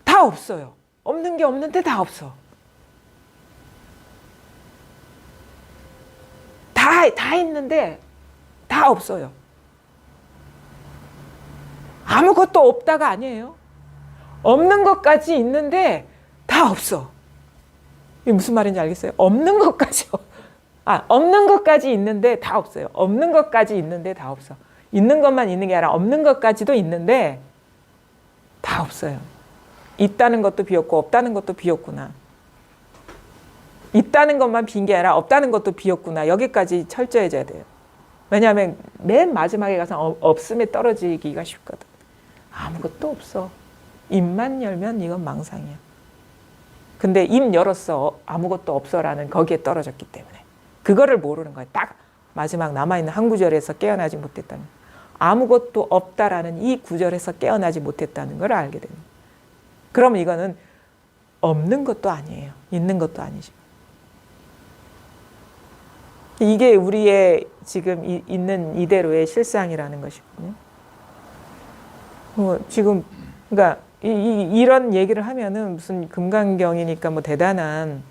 다 없어요. 없는 게 없는데 다 없어. 다 있는데 다 없어요. 아무것도 없다가 아니에요. 없는 것까지 있는데 다 없어. 이게 무슨 말인지 알겠어요? 없는 것까지 없는 것까지 있는데 다 없어요. 없는 것까지 있는데 다 없어. 있는 것만 있는 게 아니라 없는 것까지도 있는데 다 없어요. 있다는 것도 비었고 없다는 것도 비었구나. 있다는 것만 빈 게 아니라 없다는 것도 비었구나. 여기까지 철저해져야 돼요. 왜냐하면 맨 마지막에 가서 없음에 떨어지기가 쉽거든. 아무것도 없어. 입만 열면 이건 망상이야. 근데 입 열었어. 아무것도 없어라는 거기에 떨어졌기 때문에. 그거를 모르는 거예요. 딱 마지막 남아있는 한 구절에서 깨어나지 못했다는 거예요. 아무것도 없다라는 이 구절에서 깨어나지 못했다는 걸 알게 됩니다. 그럼 이거는 없는 것도 아니에요. 있는 것도 아니죠. 이게 우리의 지금 있는 이대로의 실상이라는 것이거든요. 지금 그러니까 이런 얘기를 하면은 무슨 금강경이니까 뭐 대단한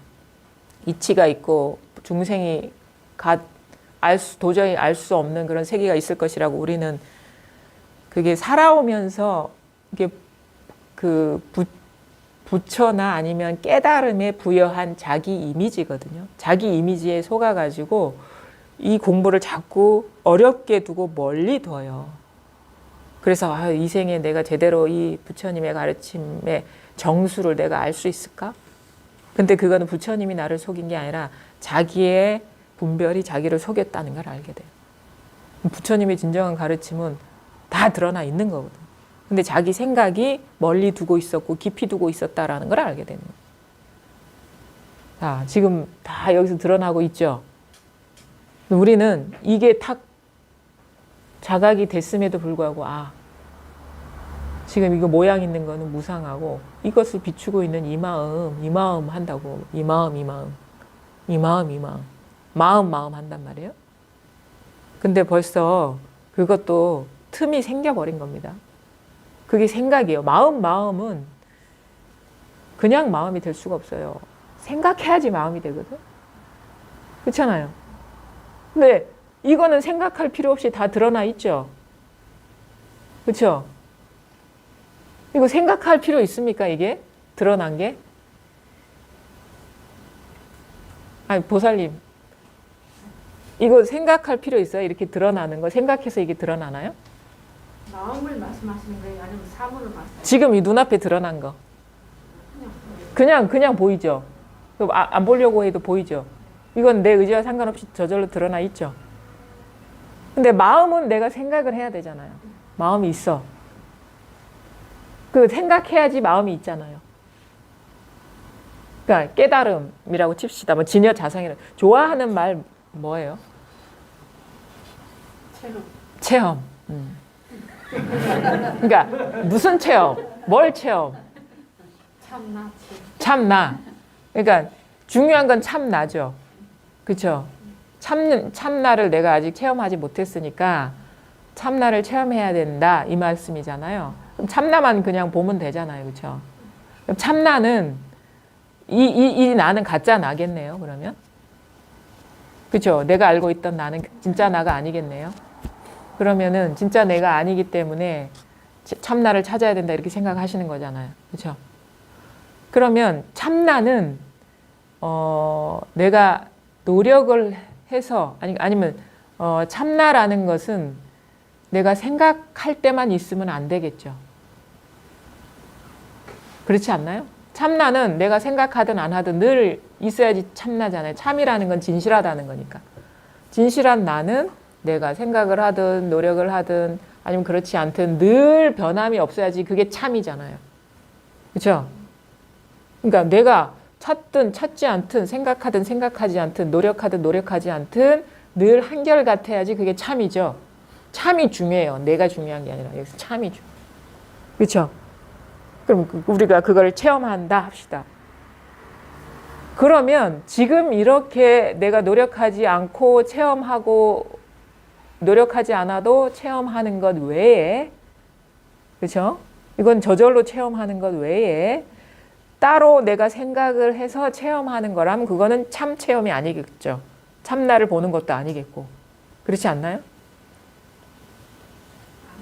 이치가 있고 중생이 도저히 알 수 없는 그런 세계가 있을 것이라고 우리는 그게 살아오면서 이게 부처나 아니면 깨달음에 부여한 자기 이미지거든요. 자기 이미지에 속아가지고 이 공부를 자꾸 어렵게 두고 멀리 둬요. 그래서 이 생에 내가 제대로 이 부처님의 가르침에 정수를 내가 알 수 있을까? 근데 그거는 부처님이 나를 속인 게 아니라 자기의 분별이 자기를 속였다는 걸 알게 돼요. 부처님의 진정한 가르침은 다 드러나 있는 거거든. 근데 자기 생각이 멀리 두고 있었고 깊이 두고 있었다라는 걸 알게 되는 거예요. 자, 지금 다 여기서 드러나고 있죠. 우리는 이게 탁 자각이 됐음에도 불구하고 지금 이거 모양 있는 거는 무상하고 이것을 비추고 있는 이 마음 한다고. 이 마음 한단 말이에요. 근데 벌써 그것도 틈이 생겨버린 겁니다. 그게 생각이에요. 마음은 그냥 마음이 될 수가 없어요. 생각해야지 마음이 되거든. 그렇잖아요. 근데 이거는 생각할 필요 없이 다 드러나 있죠. 그렇죠? 이거 생각할 필요 있습니까? 이게 드러난 게? 아니 보살님, 이거 생각할 필요 있어요? 이렇게 드러나는 거 생각해서 이게 드러나나요? 마음을 말씀하시는 거예요? 아니면 사물을 말씀하시는 지금 이 눈앞에 드러난 거 그냥 보이죠. 안 보려고 해도 보이죠. 이건 내 의지와 상관없이 저절로 드러나 있죠. 근데 마음은 내가 생각을 해야 되잖아요. 마음이 있어. 그 생각해야지 마음이 있잖아요. 그러니까 깨달음이라고 칩시다. 뭐 진여 자성이라. 좋아하는 말 뭐예요? 체험. 그러니까 무슨 체험? 뭘 체험? 참나. 그러니까 중요한 건 참나죠. 그렇죠? 참나를 내가 아직 체험하지 못했으니까 참나를 체험해야 된다 이 말씀이잖아요. 그럼 참나만 그냥 보면 되잖아요. 그렇죠? 그럼 참나는 이 나는 가짜 나겠네요. 그러면 그렇죠? 내가 알고 있던 나는 진짜 나가 아니겠네요. 그러면은 진짜 내가 아니기 때문에 참나를 찾아야 된다 이렇게 생각하시는 거잖아요. 그렇죠? 그러면 참나는 내가 노력을 해서 아니면 참나라는 것은 내가 생각할 때만 있으면 안 되겠죠. 그렇지 않나요? 참나는 내가 생각하든 안 하든 늘 있어야지 참나잖아요. 참이라는 건 진실하다는 거니까. 진실한 나는 내가 생각을 하든 노력을 하든 아니면 그렇지 않든 늘 변함이 없어야지 그게 참이잖아요. 그렇죠? 그러니까 내가 찾든 찾지 않든 생각하든 생각하지 않든 노력하든 노력하지 않든 늘 한결같아야지 그게 참이죠. 참이 중요해요. 내가 중요한 게 아니라 여기서 참이 중요해요. 그렇죠? 그럼 우리가 그걸 체험한다 합시다. 그러면 지금 이렇게 내가 노력하지 않고 체험하고 노력하지 않아도 체험하는 것 외에, 그렇죠? 이건 저절로 체험하는 것 외에 따로 내가 생각을 해서 체험하는 거라면 그거는 참 체험이 아니겠죠. 참나를 보는 것도 아니겠고. 그렇지 않나요?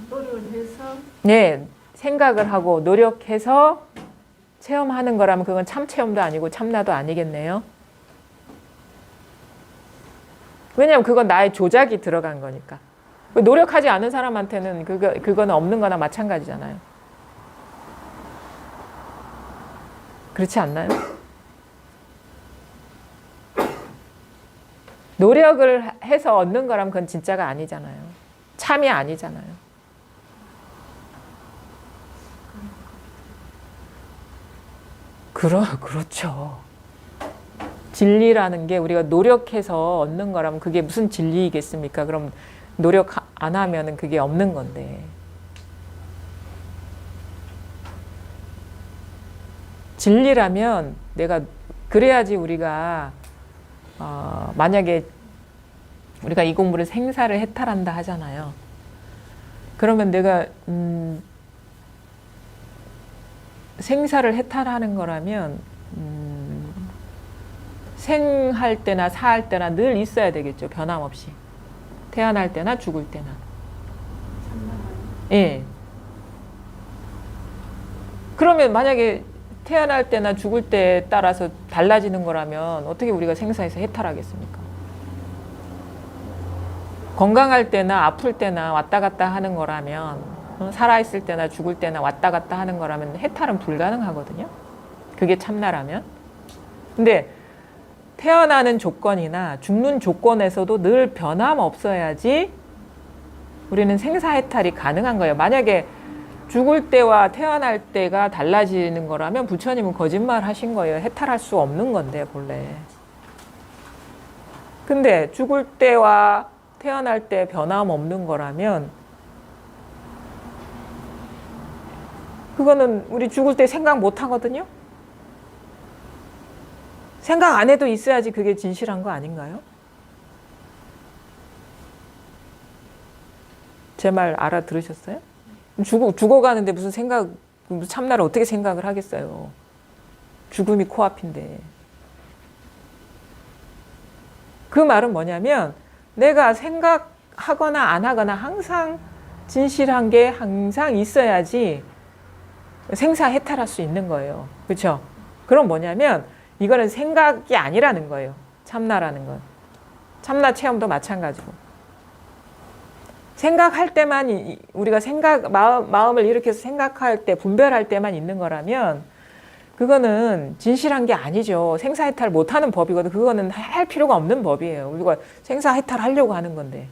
노력을 해서 네, 생각을 하고 노력해서 체험하는 거라면 그건 참 체험도 아니고 참나도 아니겠네요. 왜냐하면 그건 나의 조작이 들어간 거니까. 노력하지 않은 사람한테는 그거는 없는 거나 마찬가지잖아요. 그렇지 않나요? 노력을 해서 얻는 거라면 그건 진짜가 아니잖아요. 참이 아니잖아요. 그렇죠. 진리라는 게 우리가 노력해서 얻는 거라면 그게 무슨 진리이겠습니까? 그럼 노력 안 하면은 그게 없는 건데. 진리라면 내가 그래야지 우리가 만약에 우리가 이 공부를 생사를 해탈한다 하잖아요. 그러면 내가 생사를 해탈하는 거라면 생할 때나 사할 때나 늘 있어야 되겠죠. 변함없이. 태어날 때나 죽을 때나. 예. 그러면 만약에 태어날 때나 죽을 때에 따라서 달라지는 거라면 어떻게 우리가 생사에서 해탈하겠습니까? 건강할 때나 아플 때나 왔다 갔다 하는 거라면 살아있을 때나 죽을 때나 왔다 갔다 하는 거라면 해탈은 불가능하거든요. 그게 참나라면. 근데 태어나는 조건이나 죽는 조건에서도 늘 변함없어야지 우리는 생사해탈이 가능한 거예요. 만약에 죽을 때와 태어날 때가 달라지는 거라면 부처님은 거짓말 하신 거예요. 해탈할 수 없는 건데 본래. 근데 죽을 때와 태어날 때 변함없는 거라면 그거는 우리 죽을 때 생각 못 하거든요. 생각 안 해도 있어야지 그게 진실한 거 아닌가요? 제 말 알아들으셨어요? 죽어가는데 무슨 생각, 참나를 어떻게 생각을 하겠어요? 죽음이 코앞인데. 그 말은 뭐냐면 내가 생각하거나 안 하거나 항상 진실한 게 항상 있어야지 생사해탈할 수 있는 거예요. 그렇죠? 그럼 뭐냐면 이거는 생각이 아니라는 거예요. 참나라는 건. 참나 체험도 마찬가지고. 생각할 때만 우리가 마음을 일으켜서 생각할 때 분별할 때만 있는 거라면 그거는 진실한 게 아니죠. 생사해탈 못하는 법이거든. 그거는 할 필요가 없는 법이에요. 우리가 생사해탈 하려고 하는 건데.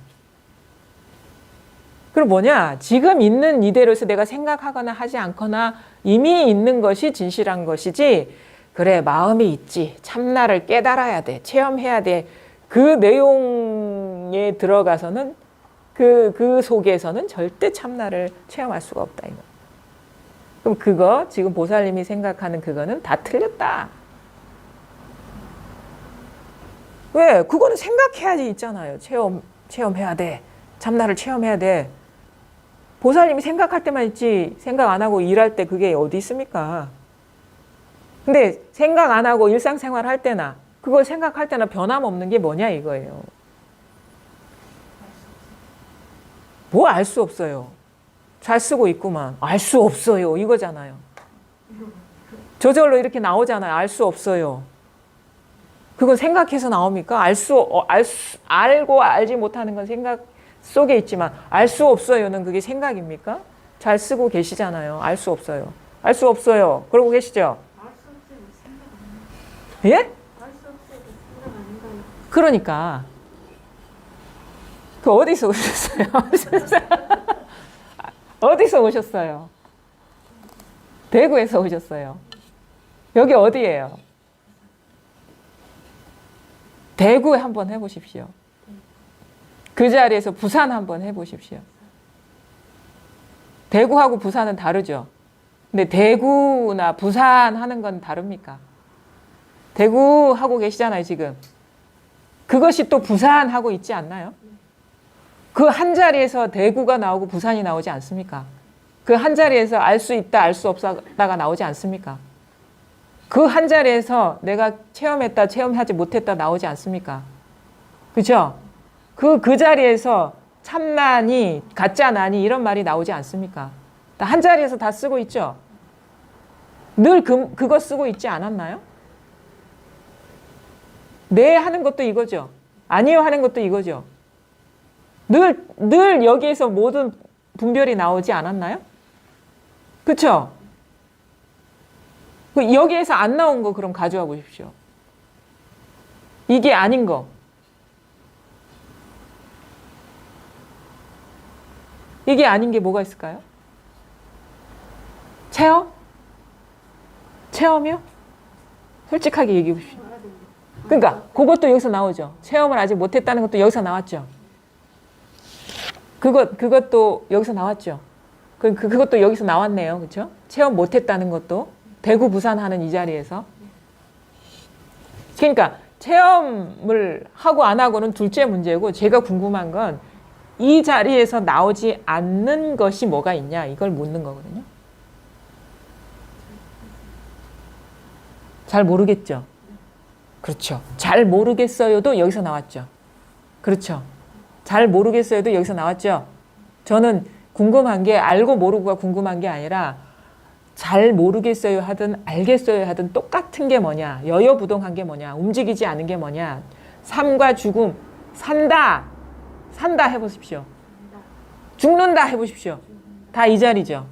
그럼 뭐냐? 지금 있는 이대로서 내가 생각하거나 하지 않거나 이미 있는 것이 진실한 것이지. 그래, 마음이 있지. 참나를 깨달아야 돼. 체험해야 돼. 그 내용에 들어가서는 그 속에서는 절대 참나를 체험할 수가 없다. 이거. 그럼 그거 지금 보살님이 생각하는 그거는 다 틀렸다. 왜? 그거는 생각해야지 있잖아요. 체험해야 돼. 참나를 체험해야 돼. 보살님이 생각할 때만 있지 생각 안 하고 일할 때 그게 어디 있습니까? 근데 생각 안 하고 일상생활 할 때나 그걸 생각할 때나 변함없는 게 뭐냐 이거예요. 뭐 알 수 없어요. 잘 쓰고 있구만. 알 수 없어요. 이거잖아요. 저절로 이렇게 나오잖아요. 알 수 없어요. 그건 생각해서 나옵니까? 알고 알지 못하는 건 생각 속에 있지만 알 수 없어요는 그게 생각입니까? 잘 쓰고 계시잖아요. 알 수 없어요. 알 수 없어요. 그러고 계시죠? 알 수 없어요. 생각 아닌가요? 예? 알 수 없어요. 생각 아닌가요? 그러니까 그 어디서 오셨어요? 어디서 오셨어요? 대구에서 오셨어요. 여기 어디예요? 대구 한번 해보십시오. 그 자리에서 부산 한번 해보십시오. 대구하고 부산은 다르죠. 근데 대구나 부산 하는 건 다릅니까? 대구 하고 계시잖아요, 지금. 그것이 또 부산 하고 있지 않나요? 그 한 자리에서 대구가 나오고 부산이 나오지 않습니까? 그 한 자리에서 알 수 있다, 알 수 없다가 나오지 않습니까? 그 한 자리에서 내가 체험했다, 체험하지 못했다 나오지 않습니까? 그죠? 그 자리에서 참나니, 가짜나니 이런 말이 나오지 않습니까? 한 자리에서 다 쓰고 있죠? 늘 그거 쓰고 있지 않았나요? 네 하는 것도 이거죠. 아니요 하는 것도 이거죠. 늘 여기에서 모든 분별이 나오지 않았나요? 그렇죠? 여기에서 안 나온 거 그럼 가져와 보십시오. 이게 아닌 거. 이게 아닌 게 뭐가 있을까요? 체험? 체험이요? 솔직하게 얘기해 보십시오. 그러니까 그것도 여기서 나오죠. 체험을 아직 못했다는 것도 여기서 나왔죠. 그것도 여기서 나왔죠. 그것도 여기서 나왔네요. 그렇죠? 체험 못했다는 것도 대구 부산 하는 이 자리에서. 그러니까 체험을 하고 안 하고는 둘째 문제고 제가 궁금한 건 이 자리에서 나오지 않는 것이 뭐가 있냐 이걸 묻는 거거든요. 잘 모르겠죠. 그렇죠. 잘 모르겠어요도 여기서 나왔죠. 그렇죠. 잘 모르겠어요도 여기서 나왔죠. 저는 궁금한 게 알고 모르고가 궁금한 게 아니라 잘 모르겠어요 하든 알겠어요 하든 똑같은 게 뭐냐, 여여부동한 게 뭐냐, 움직이지 않은 게 뭐냐, 삶과 죽음, 산다 해보십시오. 죽는다 해보십시오. 다 이 자리죠.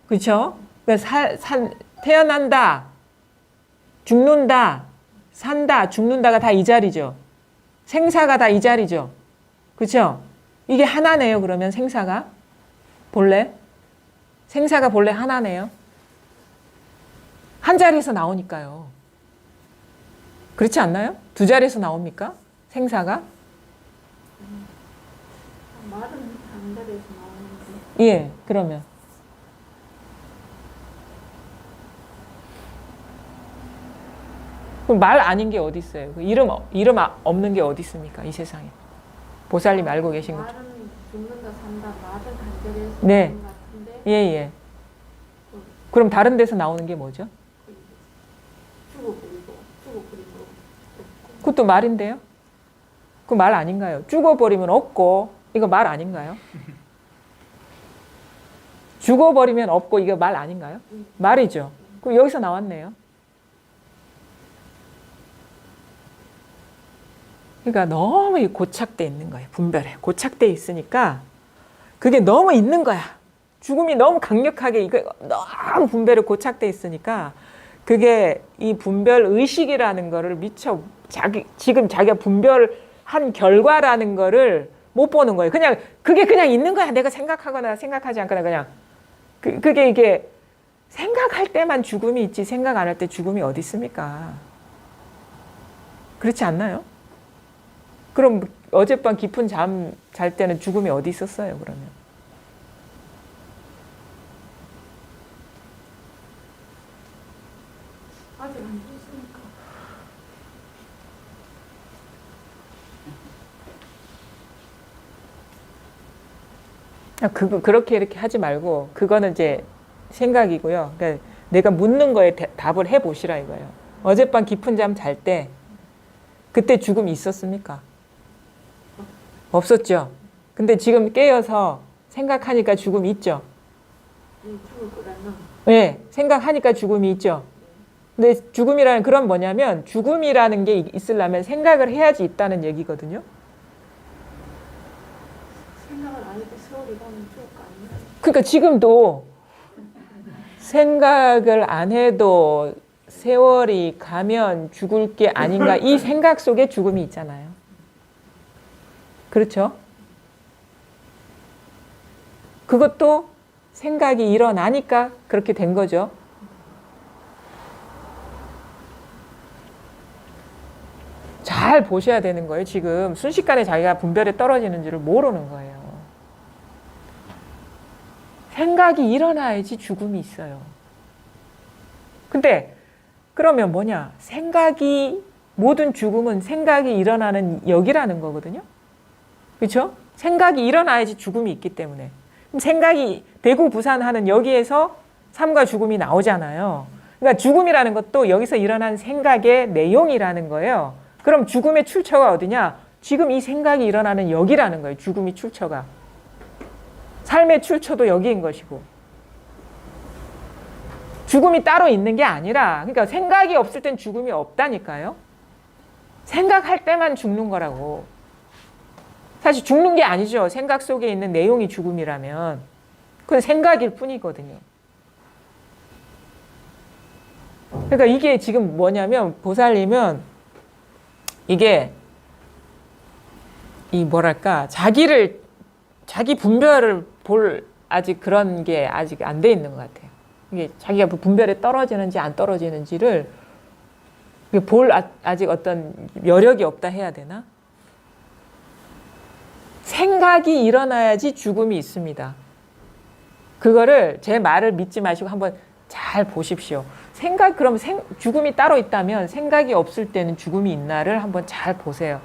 그렇죠? 태어난다, 죽는다, 산다, 죽는다가 다 이 자리죠. 생사가 다 이 자리죠. 그렇죠? 이게 하나네요. 그러면 생사가 본래 하나네요. 한 자리에서 나오니까요. 그렇지 않나요? 두 자리에서 나옵니까? 생사가? 말은 한 자리에서 나오는데 예, 그러면. 그럼 말 아닌 게 어디 있어요? 그 이름 없는 게 어디 있습니까? 이 세상에. 보살님 알고 계신 거죠? 말은 죽는다 산다 말은 한 자리에서 네. 나오는 것 같은데 예, 예. 그럼 다른 데서 나오는 게 뭐죠? 죽어버리고 그것도 말인데요? 그 말 아닌가요? 죽어버리면 없고, 이거 말 아닌가요? 죽어버리면 없고, 이거 말 아닌가요? 말이죠. 그럼 여기서 나왔네요. 그러니까 너무 고착돼 있는 거예요. 분별에. 고착돼 있으니까 그게 너무 있는 거야. 죽음이 너무 강력하게 이거 너무 분별에 고착돼 있으니까 그게 이 분별 의식이라는 거를 미처 지금 자기가 분별한 결과라는 거를 못 보는 거예요. 그냥 그게 그냥 있는 거야. 내가 생각하거나 생각하지 않거나 그냥 그게 이게 생각할 때만 죽음이 있지 생각 안 할 때 죽음이 어디 있습니까? 그렇지 않나요? 그럼 어젯밤 깊은 잠 잘 때는 죽음이 어디 있었어요, 그러면? 아직 안 됐으니까 그렇게 이렇게 하지 말고, 그거는 이제 생각이고요. 그러니까 내가 묻는 거에 답을 해보시라 이거예요. 어젯밤 깊은 잠 잘 때, 그때 죽음이 있었습니까? 없었죠. 근데 지금 깨어서 생각하니까 죽음이 있죠. 죽을 거라는 네, 생각하니까 죽음이 있죠. 근데 죽음이라는 그건 뭐냐면 죽음이라는 게 있으려면 생각을 해야지 있다는 얘기거든요. 생각을 안 해도 세월이 가면 죽을 거 아니에요? 그러니까 지금도 생각을 안 해도 세월이 가면 죽을 게 아닌가 이 생각 속에 죽음이 있잖아요. 그렇죠? 그것도 생각이 일어나니까 그렇게 된 거죠. 잘 보셔야 되는 거예요. 지금 순식간에 자기가 분별에 떨어지는 줄을 모르는 거예요. 생각이 일어나야지 죽음이 있어요. 근데 그러면 뭐냐? 모든 죽음은 생각이 일어나는 역이라는 거거든요. 그렇죠? 생각이 일어나야지 죽음이 있기 때문에. 그럼 생각이 대구 부산 하는 여기에서 삶과 죽음이 나오잖아요. 그러니까 죽음이라는 것도 여기서 일어난 생각의 내용이라는 거예요. 그럼 죽음의 출처가 어디냐? 지금 이 생각이 일어나는 여기라는 거예요. 죽음이 출처가. 삶의 출처도 여기인 것이고. 죽음이 따로 있는 게 아니라, 그러니까 생각이 없을 땐 죽음이 없다니까요. 생각할 때만 죽는 거라고. 사실 죽는 게 아니죠. 생각 속에 있는 내용이 죽음이라면. 그건 생각일 뿐이거든요. 그러니까 이게 지금 뭐냐면, 보살님은 이게, 자기 분별을 볼 아직 그런 게 아직 안 돼 있는 것 같아요. 이게 자기가 분별에 떨어지는지 안 떨어지는지를 볼 아직 어떤 여력이 없다 해야 되나? 생각이 일어나야지 죽음이 있습니다. 그거를 제 말을 믿지 마시고 한번 잘 보십시오. 그럼 죽음이 따로 있다면 생각이 없을 때는 죽음이 있나를 한번 잘 보세요.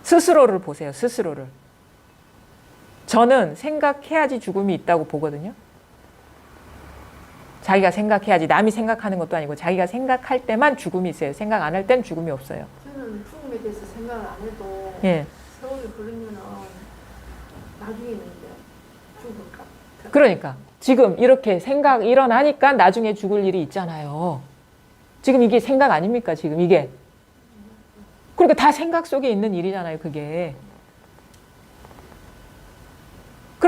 스스로를 보세요. 스스로를. 저는 생각해야지 죽음이 있다고 보거든요. 자기가 생각해야지. 남이 생각하는 것도 아니고 자기가 생각할 때만 죽음이 있어요. 생각 안 할 땐 죽음이 없어요. 저는 죽음에 대해서 생각을 안 해도 예. 세월이 흐르면 나중에는 이제 죽을 것 같아. 그러니까 지금 이렇게 생각 일어나니까 나중에 죽을 일이 있잖아요. 지금 이게 생각 아닙니까? 지금 이게. 그러니까 다 생각 속에 있는 일이잖아요. 그게.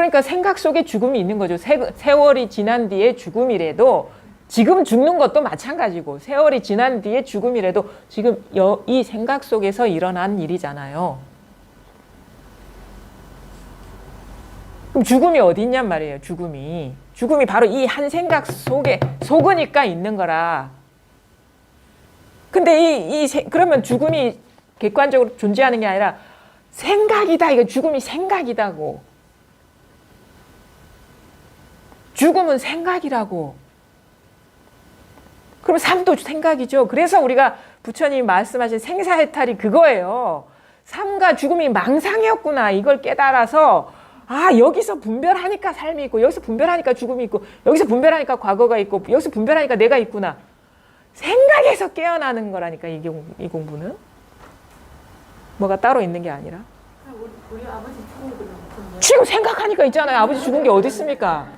그러니까 생각 속에 죽음이 있는 거죠. 세월이 지난 뒤에 죽음이래도 지금 죽는 것도 마찬가지고 세월이 지난 뒤에 죽음이래도 지금 이 생각 속에서 일어난 일이잖아요. 그럼 죽음이 어디 있냔 말이에요. 죽음이 바로 이 한 생각 속에 속으니까 있는 거라. 근데 그러면 죽음이 객관적으로 존재하는 게 아니라 생각이다. 이거 죽음이 생각이다고. 죽음은 생각이라고. 그럼 삶도 생각이죠. 그래서 우리가 부처님이 말씀하신 생사해탈이 그거예요. 삶과 죽음이 망상이었구나. 이걸 깨달아서 여기서 분별하니까 삶이 있고 여기서 분별하니까 죽음이 있고 여기서 분별하니까 과거가 있고 여기서 분별하니까 내가 있구나. 생각에서 깨어나는 거라니까 이 공부는. 뭐가 따로 있는 게 아니라. 우리 아버지 죽은 거 지금 생각하니까 있잖아요. 아버지 죽은 게 어디 있습니까?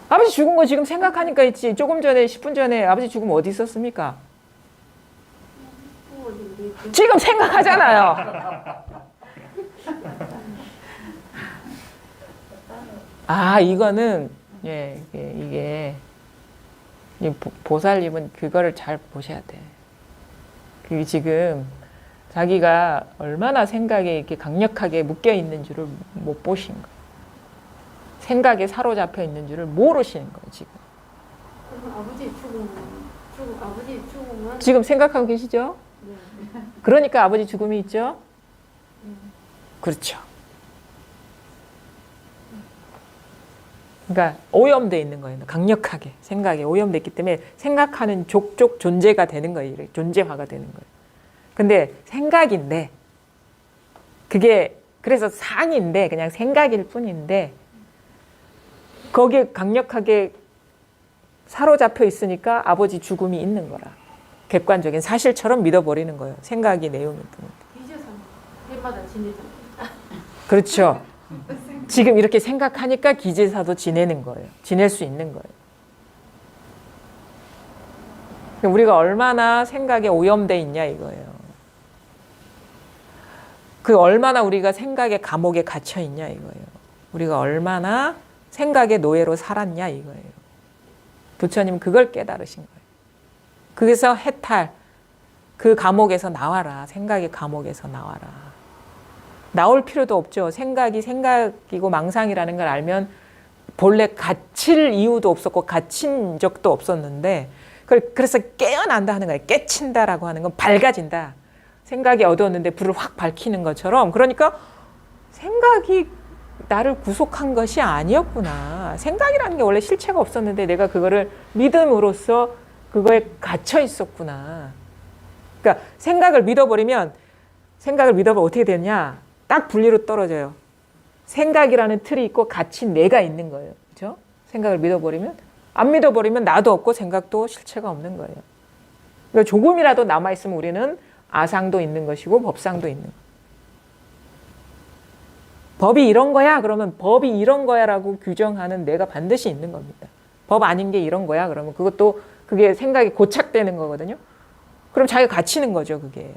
아버지 죽은 거 지금 생각하니까 있지. 조금 전에 10분 전에 아버지 죽으면 어디 있었습니까? 지금 생각하잖아요. 이거는 이게 보살님은 그거를 잘 보셔야 돼. 그게 지금 자기가 얼마나 생각에 이렇게 강력하게 묶여 있는 줄을 못 보신 거예요. 생각에 사로잡혀 있는 줄을 모르시는 거예요, 지금. 아버지 죽으면 지금 생각하고 계시죠? 네. 그러니까 아버지 죽음이 있죠? 그렇죠. 그러니까 오염되어 있는 거예요. 강력하게 생각에 오염되어 있기 때문에 생각하는 족족 존재가 되는 거예요. 존재화가 되는 거예요. 근데 생각인데 그게 그래서 상인데 그냥 생각일 뿐인데 거기에 강력하게 사로잡혀 있으니까 아버지 죽음이 있는 거라. 객관적인 사실처럼 믿어버리는 거예요. 생각이 내용일 뿐인데. 잊어서 해마다 지내잖아요. 그렇죠. 지금 이렇게 생각하니까 기제사도 지내는 거예요. 지낼 수 있는 거예요. 우리가 얼마나 생각에 오염돼 있냐 이거예요. 그 얼마나 우리가 생각의 감옥에 갇혀 있냐 이거예요. 우리가 얼마나 생각의 노예로 살았냐 이거예요. 부처님은 그걸 깨달으신 거예요. 그래서 해탈, 그 감옥에서 나와라. 생각의 감옥에서 나와라. 나올 필요도 없죠. 생각이 생각이고 망상이라는 걸 알면 본래 갇힐 이유도 없었고 갇힌 적도 없었는데 그래서 깨어난다 하는 거예요. 깨친다라고 하는 건 밝아진다. 생각이 어두웠는데 불을 확 밝히는 것처럼. 그러니까 생각이 나를 구속한 것이 아니었구나. 생각이라는 게 원래 실체가 없었는데 내가 그거를 믿음으로써 그거에 갇혀 있었구나. 그러니까 생각을 믿어버리면 어떻게 되냐? 딱 분리로 떨어져요. 생각이라는 틀이 있고 갇힌 내가 있는 거예요. 그렇죠? 생각을 믿어버리면 안 믿어버리면 나도 없고 생각도 실체가 없는 거예요. 그러니까 조금이라도 남아있으면 우리는 아상도 있는 것이고 법상도 있는 거예요. 법이 이런 거야 그러면 법이 이런 거야 라고 규정하는 내가 반드시 있는 겁니다. 법 아닌 게 이런 거야 그러면 그게 생각이 고착되는 거거든요. 그럼 자기가 갇히는 거죠 그게.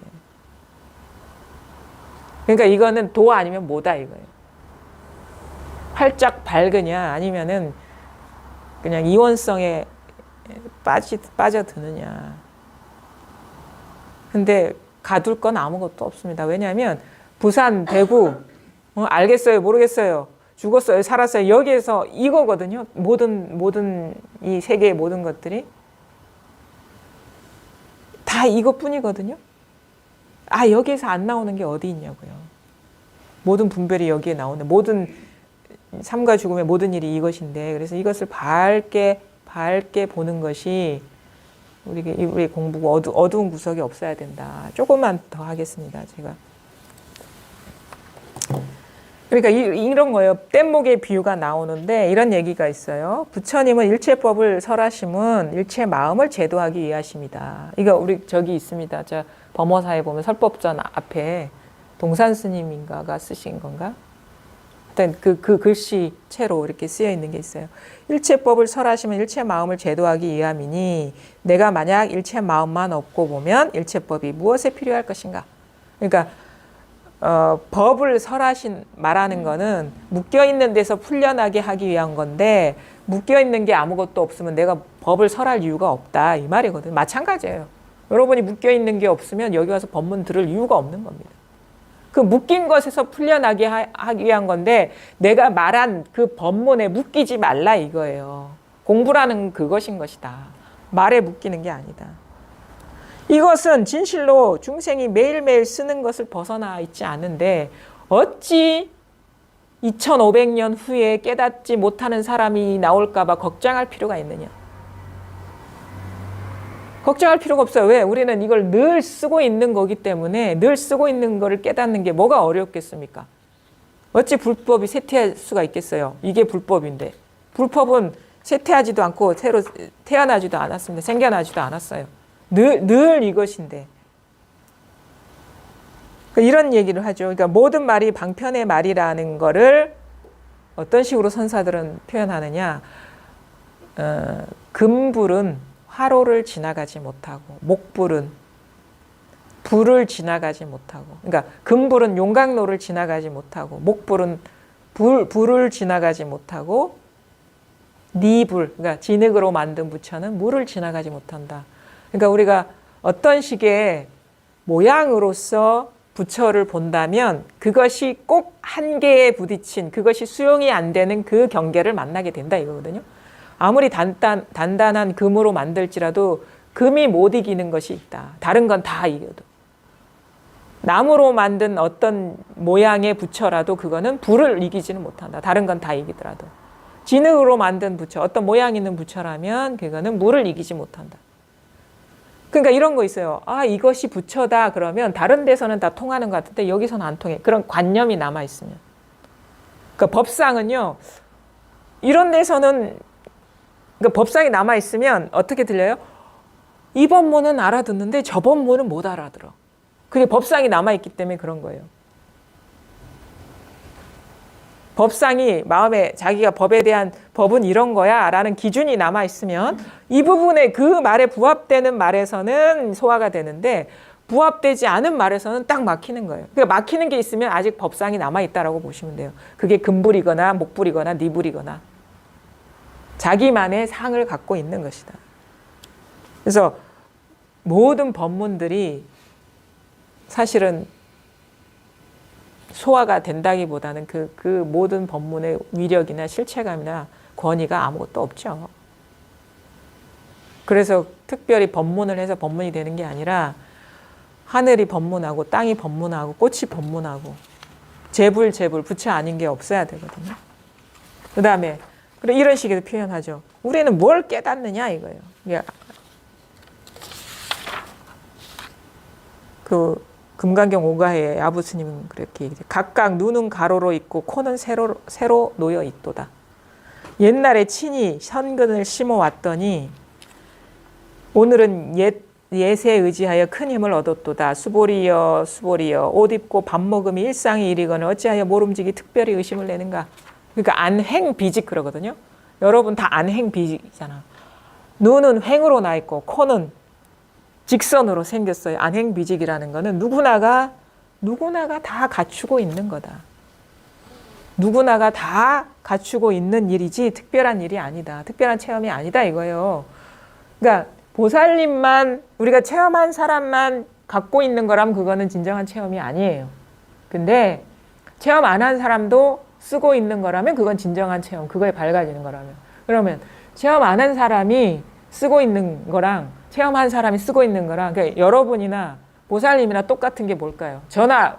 그러니까 이거는 도 아니면 뭐다 이거예요. 활짝 밝으냐 아니면은 그냥 이원성에 빠져드느냐. 근데 가둘 건 아무것도 없습니다. 왜냐하면 부산, 대구 알겠어요, 모르겠어요, 죽었어요, 살았어요. 여기에서 이거거든요. 모든 이 세계의 모든 것들이 다 이것뿐이거든요. 여기에서 안 나오는 게 어디 있냐고요. 모든 분별이 여기에 나오는 모든 삶과 죽음의 모든 일이 이것인데 그래서 이것을 밝게 보는 것이 우리 공부가 어두운 구석이 없어야 된다. 조금만 더 하겠습니다. 제가. 그러니까 이런 거예요. 뗏목의 비유가 나오는데 이런 얘기가 있어요. 부처님은 일체법을 설하심은 일체 마음을 제도하기 위하십니다. 이거 우리 저기 있습니다. 저 범어사에 보면 설법전 앞에 동산 스님인가가 쓰신 건가? 하여튼 그 글씨체로 이렇게 쓰여 있는 게 있어요. 일체법을 설하시면 일체 마음을 제도하기 위함이니 내가 만약 일체 마음만 없고 보면 일체법이 무엇에 필요할 것인가? 그러니까 법을 설하신 말하는 거는 묶여 있는 데서 풀려나게 하기 위한 건데 묶여 있는 게 아무것도 없으면 내가 법을 설할 이유가 없다 이 말이거든요. 마찬가지예요. 여러분이 묶여 있는 게 없으면 여기 와서 법문 들을 이유가 없는 겁니다. 그 묶인 것에서 풀려나게 하기 위한 건데 내가 말한 그 법문에 묶이지 말라 이거예요. 공부라는 그것인 것이다. 말에 묶이는 게 아니다. 이것은 진실로 중생이 매일매일 쓰는 것을 벗어나 있지 않은데 어찌 2500년 후에 깨닫지 못하는 사람이 나올까 봐 걱정할 필요가 있느냐. 걱정할 필요가 없어요. 왜? 우리는 이걸 늘 쓰고 있는 거기 때문에 늘 쓰고 있는 거를 깨닫는 게 뭐가 어렵겠습니까? 어찌 불법이 쇠퇴할 수가 있겠어요? 이게 불법인데. 불법은 쇠퇴하지도 않고 새로 태어나지도 않았습니다. 생겨나지도 않았어요. 늘 이것인데. 이런 얘기를 하죠. 그러니까 모든 말이 방편의 말이라는 거를 어떤 식으로 선사들은 표현하느냐. 금불은 화로를 지나가지 못하고 목불은 불을 지나가지 못하고 그러니까 금불은 용광로를 지나가지 못하고 목불은 불을 지나가지 못하고 니불 그러니까 진흙으로 만든 부처는 물을 지나가지 못한다. 그러니까 우리가 어떤 식의 모양으로서 부처를 본다면 그것이 꼭 한계에 부딪힌 그것이 수용이 안 되는 그 경계를 만나게 된다 이거거든요. 아무리 단단한 금으로 만들지라도 금이 못 이기는 것이 있다. 다른 건 다 이겨도. 나무로 만든 어떤 모양의 부처라도 그거는 불을 이기지는 못한다. 다른 건 다 이기더라도. 진흙으로 만든 부처, 어떤 모양 있는 부처라면 그거는 물을 이기지 못한다. 그러니까 이런 거 있어요. 아, 이것이 부처다 그러면 다른 데서는 다 통하는 것 같은데 여기서는 안 통해. 그런 관념이 남아있으면. 그러니까 법상은요. 이런 데서는 그러니까 법상이 남아있으면 어떻게 들려요? 이 법문은 알아듣는데 저 법문은 못 알아들어. 그게 법상이 남아있기 때문에 그런 거예요. 법상이 마음에 자기가 법에 대한 법은 이런 거야 라는 기준이 남아있으면 이 부분에 그 말에 부합되는 말에서는 소화가 되는데 부합되지 않은 말에서는 딱 막히는 거예요. 그러니까 막히는 게 있으면 아직 법상이 남아있다라고 보시면 돼요. 그게 금불이거나 목불이거나 니불이거나 자기만의 상을 갖고 있는 것이다. 그래서 모든 법문들이 사실은 소화가 된다기보다는 그 모든 법문의 위력이나 실체감이나 권위가 아무것도 없죠. 그래서 특별히 법문을 해서 법문이 되는 게 아니라 하늘이 법문하고 땅이 법문하고 꽃이 법문하고 재불 부처 아닌 게 없어야 되거든요. 그 다음에 이런 식으로 표현하죠. 우리는 뭘 깨닫느냐 이거예요. 그 금강경 오가의 아부스님은 그렇게 얘기해요. 각각 눈은 가로로 있고 코는 세로 놓여 있도다. 옛날에 친히 현근을 심어왔더니 오늘은 예세에 의지하여 큰 힘을 얻었도다. 수보리여 옷 입고 밥 먹음이 일상의 일이거늘 어찌하여 모름지기 특별히 의심을 내는가. 그러니까 안행비직 그러거든요. 여러분 다 안행비직이잖아. 눈은 횡으로 나 있고 코는 직선으로 생겼어요. 안행비직이라는 거는 누구나가 다 갖추고 있는 거다. 누구나가 다 갖추고 있는 일이지 특별한 일이 아니다. 특별한 체험이 아니다 이거예요. 그러니까 보살님만 우리가 체험한 사람만 갖고 있는 거라면 그거는 진정한 체험이 아니에요. 근데 체험 안 한 사람도 쓰고 있는 거라면 그건 진정한 체험, 그거에 밝아지는 거라면. 그러면 체험 안 한 사람이 쓰고 있는 거랑 체험한 사람이 쓰고 있는 거랑 그러니까 여러분이나 보살님이나 똑같은 게 뭘까요? 저나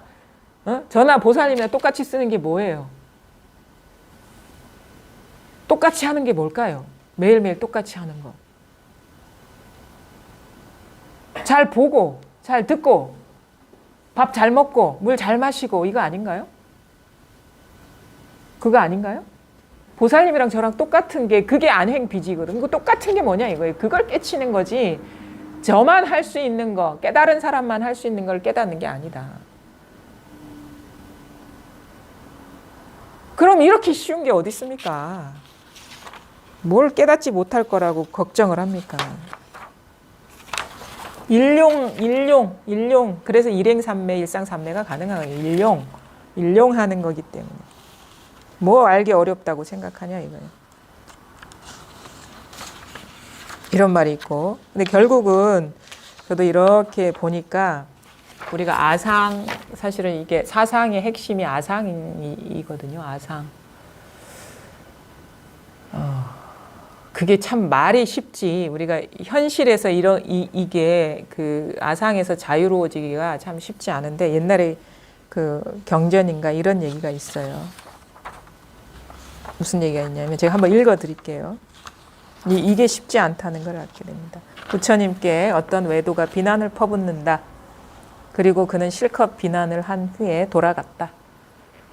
보살님이나 똑같이 쓰는 게 뭐예요? 똑같이 하는 게 뭘까요? 매일매일 똑같이 하는 거. 잘 보고, 잘 듣고, 밥 잘 먹고, 물 잘 마시고 이거 아닌가요? 그거 아닌가요? 보살님이랑 저랑 똑같은 게 그게 안행비지거든요. 그 똑같은 게 뭐냐 이거예요. 그걸 깨치는 거지. 저만 할 수 있는 거, 깨달은 사람만 할 수 있는 걸 깨닫는 게 아니다. 그럼 이렇게 쉬운 게 어디 있습니까? 뭘 깨닫지 못할 거라고 걱정을 합니까? 일용. 그래서 일행삼매, 일상삼매가 가능한 거예요. 일용하는 거기 때문에. 뭐 알기 어렵다고 생각하냐 이거예요. 이런 말이 있고. 근데 결국은 저도 이렇게 보니까 우리가 아상, 사실은 이게 사상의 핵심이 아상이거든요. 아상. 그게 참 말이 쉽지. 우리가 현실에서 이게 그 아상에서 자유로워지기가 참 쉽지 않은데 옛날에 그 경전인가 이런 얘기가 있어요. 무슨 얘기가 있냐면 제가 한번 읽어 드릴게요. 이게 쉽지 않다는 걸 알게 됩니다. 부처님께 어떤 외도가 비난을 퍼붓는다. 그리고 그는 실컷 비난을 한 후에 돌아갔다.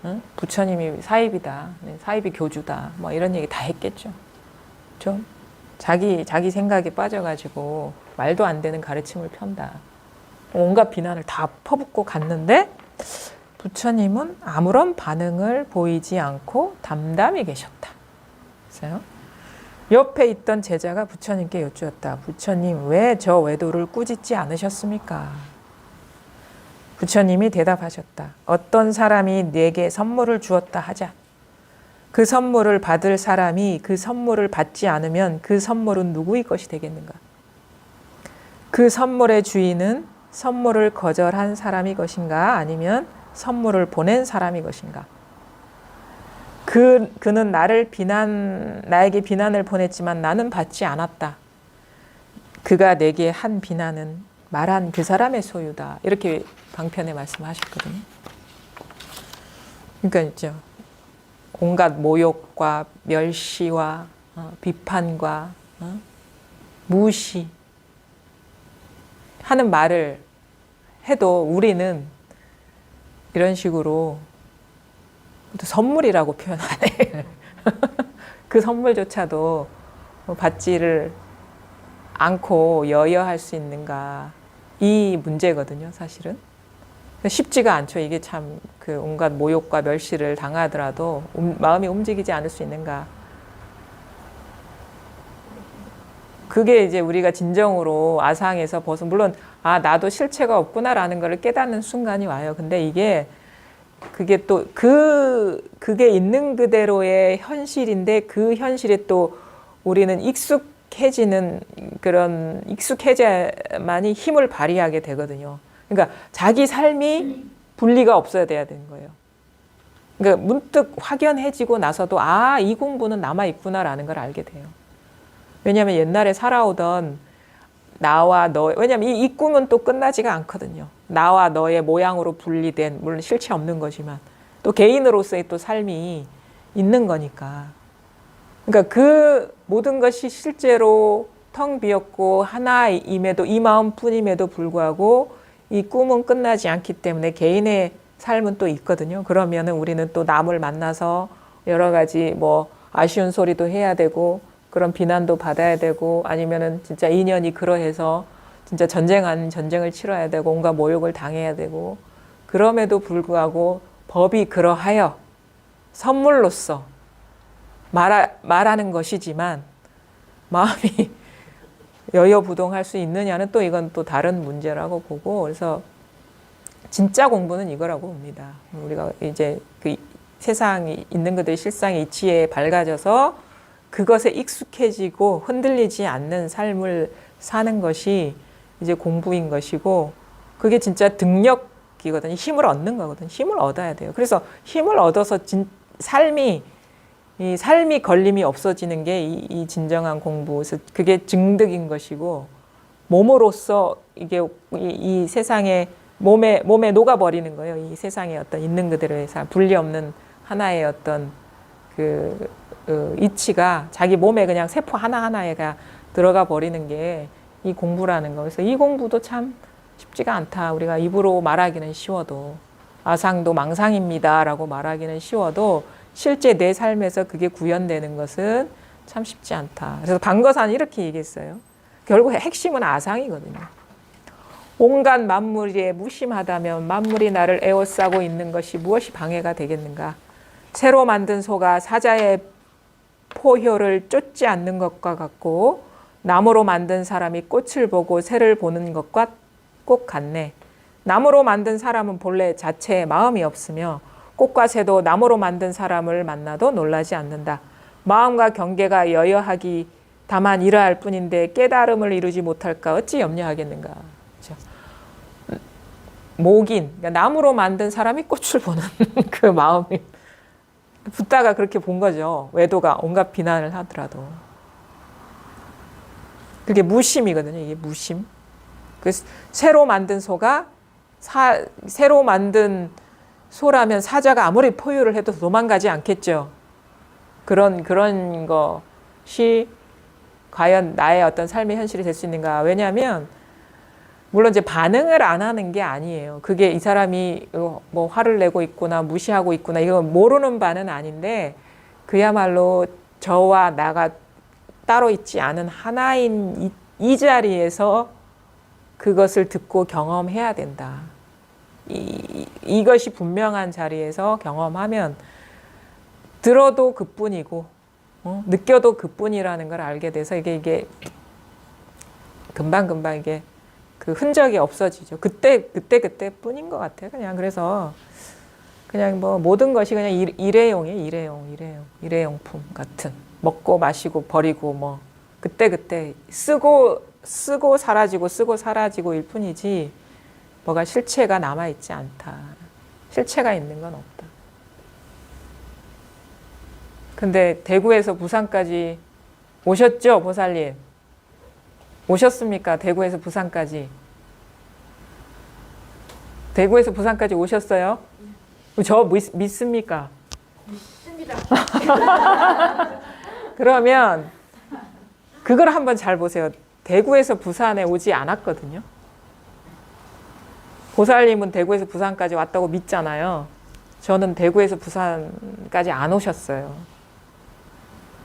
응? 부처님이 사입이다. 사입이 교주다. 뭐 이런 얘기 다 했겠죠. 좀 자기 생각에 빠져가지고 말도 안 되는 가르침을 편다. 온갖 비난을 다 퍼붓고 갔는데 부처님은 아무런 반응을 보이지 않고 담담히 계셨다. 그래서 옆에 있던 제자가 부처님께 여쭈었다. 부처님, 왜 저 외도를 꾸짖지 않으셨습니까? 부처님이 대답하셨다. 어떤 사람이 내게 선물을 주었다 하자. 그 선물을 받을 사람이 그 선물을 받지 않으면 그 선물은 누구의 것이 되겠는가? 그 선물의 주인은 선물을 거절한 사람이 것인가? 아니면 선물을 보낸 사람이 것인가? 그는 나에게 비난을 보냈지만 나는 받지 않았다. 그가 내게 한 비난은 말한 그 사람의 소유다. 이렇게 방편에 말씀하셨거든요. 그러니까 있죠. 온갖 모욕과 멸시와 비판과 무시 하는 말을 해도 우리는 이런 식으로 선물이라고 표현하네. 그 선물조차도 받지를 않고 여여할 수 있는가. 이 문제거든요, 사실은. 쉽지가 않죠. 이게 참 그 온갖 모욕과 멸시를 당하더라도 마음이 움직이지 않을 수 있는가. 그게 이제 우리가 진정으로 아상에서 물론 나도 실체가 없구나라는 걸 깨닫는 순간이 와요. 근데 그게 또 그게 있는 그대로의 현실인데 그 현실에 또 우리는 익숙해지는 그런 익숙해져만이 힘을 발휘하게 되거든요. 그러니까 자기 삶이 분리가 없어야 돼야 되는 거예요. 그러니까 문득 확연해지고 나서도 이 공부는 남아 있구나라는 걸 알게 돼요. 왜냐하면 옛날에 살아오던 나와 너, 왜냐하면 이 꿈은 또 끝나지가 않거든요. 나와 너의 모양으로 분리된, 물론 실체 없는 거지만 또 개인으로서의 또 삶이 있는 거니까. 그러니까 그 모든 것이 실제로 텅 비었고 하나임에도, 이 마음뿐임에도 불구하고 이 꿈은 끝나지 않기 때문에 개인의 삶은 또 있거든요. 그러면은 우리는 또 남을 만나서 여러 가지 뭐 아쉬운 소리도 해야 되고 그런 비난도 받아야 되고 아니면은 진짜 인연이 그러해서 진짜 전쟁 아닌 전쟁을 치러야 되고 온갖 모욕을 당해야 되고 그럼에도 불구하고 법이 그러하여 선물로서 말하는 것이지만 마음이 여여부동할 수 있느냐는 또 이건 또 다른 문제라고 보고 그래서 진짜 공부는 이거라고 봅니다. 우리가 이제 그 세상이 있는 그들의 실상의 이치에 밝아져서 그것에 익숙해지고 흔들리지 않는 삶을 사는 것이 이제 공부인 것이고 그게 진짜 등력이거든요. 힘을 얻는 거거든요. 힘을 얻어야 돼요. 그래서 힘을 얻어서 이 삶이 걸림이 없어지는 게 이 진정한 공부. 그래서 그게 증득인 것이고 몸으로서 이게 이 세상에 몸에 녹아버리는 거예요. 이 세상에 어떤 있는 그대로의 삶, 분리 없는 하나의 어떤 그 이치가 자기 몸에 그냥 세포 하나하나에가 들어가 버리는 게 이 공부라는 거. 그래서 이 공부도 참 쉽지가 않다. 우리가 입으로 말하기는 쉬워도 아상도 망상입니다라고 말하기는 쉬워도 실제 내 삶에서 그게 구현되는 것은 참 쉽지 않다. 그래서 방거사는 이렇게 얘기했어요. 결국 핵심은 아상이거든요. 온갖 만물이 무심하다면 만물이 나를 에워싸고 있는 것이 무엇이 방해가 되겠는가? 새로 만든 소가 사자의 포효를 쫓지 않는 것과 같고 나무로 만든 사람이 꽃을 보고 새를 보는 것과 꼭 같네. 나무로 만든 사람은 본래 자체에 마음이 없으며 꽃과 새도 나무로 만든 사람을 만나도 놀라지 않는다. 마음과 경계가 여여하기 다만 이러할 뿐인데 깨달음을 이루지 못할까 어찌 염려하겠는가. 그렇죠? 목인, 그러니까 나무로 만든 사람이 꽃을 보는 그 마음이 붓다가 그렇게 본 거죠. 외도가 온갖 비난을 하더라도. 그게 무심이거든요. 이게 무심. 그 새로 만든 소가 새로 만든 소라면 사자가 아무리 포유를 해도 도망가지 않겠죠. 그런 것이 과연 나의 어떤 삶의 현실이 될 수 있는가. 왜냐하면 물론 이제 반응을 안 하는 게 아니에요. 그게 이 사람이 뭐 화를 내고 있구나, 무시하고 있구나, 이거 모르는 바는 아닌데 그야말로 저와 나가 따로 있지 않은 하나인 이 자리에서 그것을 듣고 경험해야 된다. 이것이 분명한 자리에서 경험하면 들어도 그뿐이고 느껴도 그뿐이라는 걸 알게 돼서 이게 금방 이게 그 흔적이 없어지죠. 그때 뿐인 것 같아요. 그냥 그래서 그냥 뭐 모든 것이 그냥 일회용이에요. 일회용품 같은 먹고 마시고 버리고 뭐 그때 쓰고 사라지고 일 뿐이지 뭐가 실체가 남아 있지 않다. 실체가 있는 건 없다. 근데 대구에서 부산까지 오셨죠, 보살님? 오셨습니까? 대구에서 부산까지. 대구에서 부산까지 오셨어요? 저 믿습니까? 믿습니다. 그러면 그걸 한번 잘 보세요. 대구에서 부산에 오지 않았거든요. 보살님은 대구에서 부산까지 왔다고 믿잖아요. 저는 대구에서 부산까지 안 오셨어요.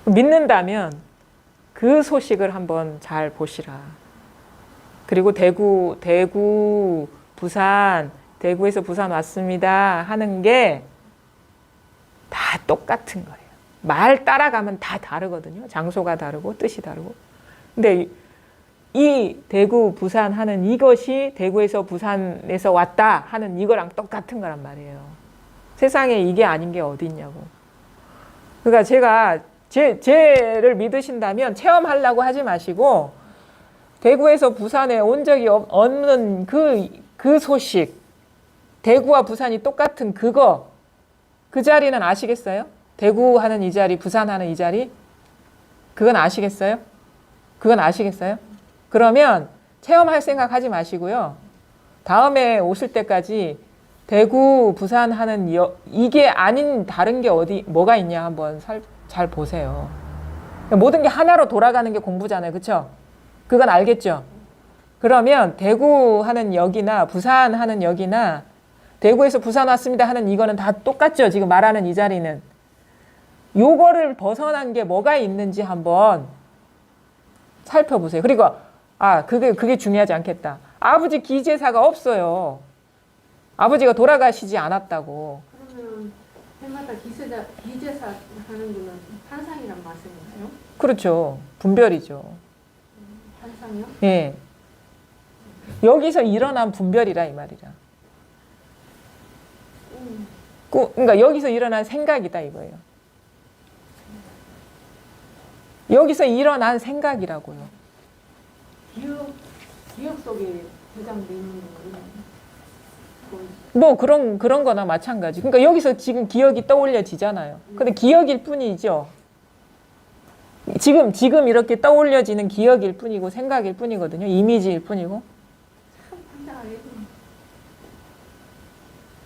믿는다면 그 소식을 한번 잘 보시라. 그리고 대구, 부산, 대구에서 부산 왔습니다 하는 게 다 똑같은 거예요. 말 따라가면 다 다르거든요. 장소가 다르고 뜻이 다르고. 근데 이 대구, 부산 하는 이것이 대구에서 부산에서 왔다 하는 이거랑 똑같은 거란 말이에요. 세상에 이게 아닌 게 어디 있냐고. 그러니까 제가 쟤를 믿으신다면 체험하려고 하지 마시고 대구에서 부산에 온 적이 없는 그 소식, 대구와 부산이 똑같은 그 자리는 아시겠어요? 대구 하는 이 자리, 부산 하는 이 자리? 그건 아시겠어요? 그러면 체험할 생각 하지 마시고요. 다음에 오실 때까지 대구, 부산 하는 이게 아닌 다른 게 뭐가 있냐 한번 잘 보세요. 모든 게 하나로 돌아가는 게 공부잖아요. 그렇죠? 그건 알겠죠? 그러면 대구 하는 역이나 부산 하는 역이나 대구에서 부산 왔습니다 하는 이거는 다 똑같죠. 지금 말하는 이 자리는. 요거를 벗어난 게 뭐가 있는지 한번 살펴보세요. 그리고 그게 중요하지 않겠다. 아버지 기제사가 없어요. 아버지가 돌아가시지 않았다고. 그러면 해마다 기제사 하는 거는 환상이란 말씀인가요? 그렇죠. 분별이죠. 환상이요? 예. 여기서 일어난 분별이라 이 말이라. 그러니까 여기서 일어난 생각이다 이거예요. 여기서 일어난 생각이라고요. 기억 속에 저장돼 있는 거예요. 뭐 그런 거나 마찬가지. 그러니까 여기서 지금 기억이 떠올려지잖아요. 근데 기억일 뿐이죠. 지금 이렇게 떠올려지는 기억일 뿐이고 생각일 뿐이거든요. 이미지일 뿐이고. 참 환장하게.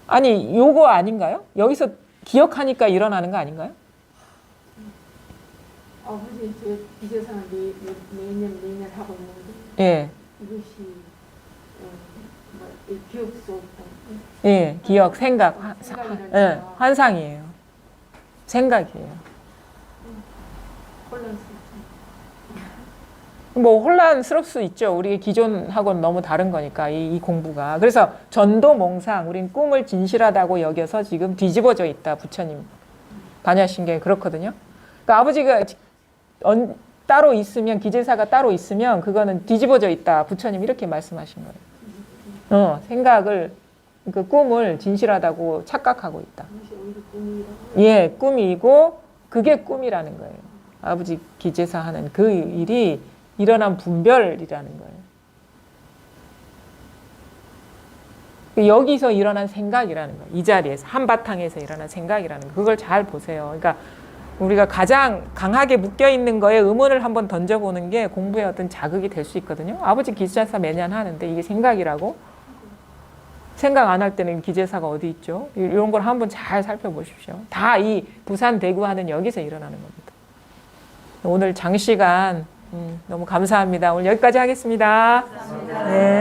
아니 요거 아닌가요? 여기서 기억하니까 일어나는 거 아닌가요? 아버지 저 기제사는 매년 하고 있는데 예. 이것이 기억 속 예, 기억, 생각, 생각이라니까. 환상이에요. 생각이에요. 혼란스럽죠. 뭐 혼란스러울 수 있죠. 우리 기존하고는 너무 다른 거니까 이 공부가. 그래서 전도몽상, 우린 꿈을 진실하다고 여겨서 지금 뒤집어져 있다. 부처님 반야신경이 그렇거든요. 그러니까 아버지가 따로 있으면 기재사가 따로 있으면 그거는 뒤집어져 있다. 부처님 이렇게 말씀하신 거예요. 생각을 그 꿈을 진실하다고 착각하고 있다. 예, 꿈이고 그게 꿈이라는 거예요. 아버지 기재사 하는 그 일이 일어난 분별이라는 거예요. 여기서 일어난 생각이라는 거예요. 이 자리에서 한바탕에서 일어난 생각이라는 거. 그걸 잘 보세요. 그러니까 우리가 가장 강하게 묶여 있는 거에 의문을 한번 던져보는 게 공부의 어떤 자극이 될 수 있거든요. 아버지 기재사 매년 하는데 이게 생각이라고? 생각 안 할 때는 기재사가 어디 있죠? 이런 걸 한번 잘 살펴보십시오. 다 이 부산 대구 하는 여기서 일어나는 겁니다. 오늘 장시간 너무 감사합니다. 오늘 여기까지 하겠습니다. 감사합니다. 네.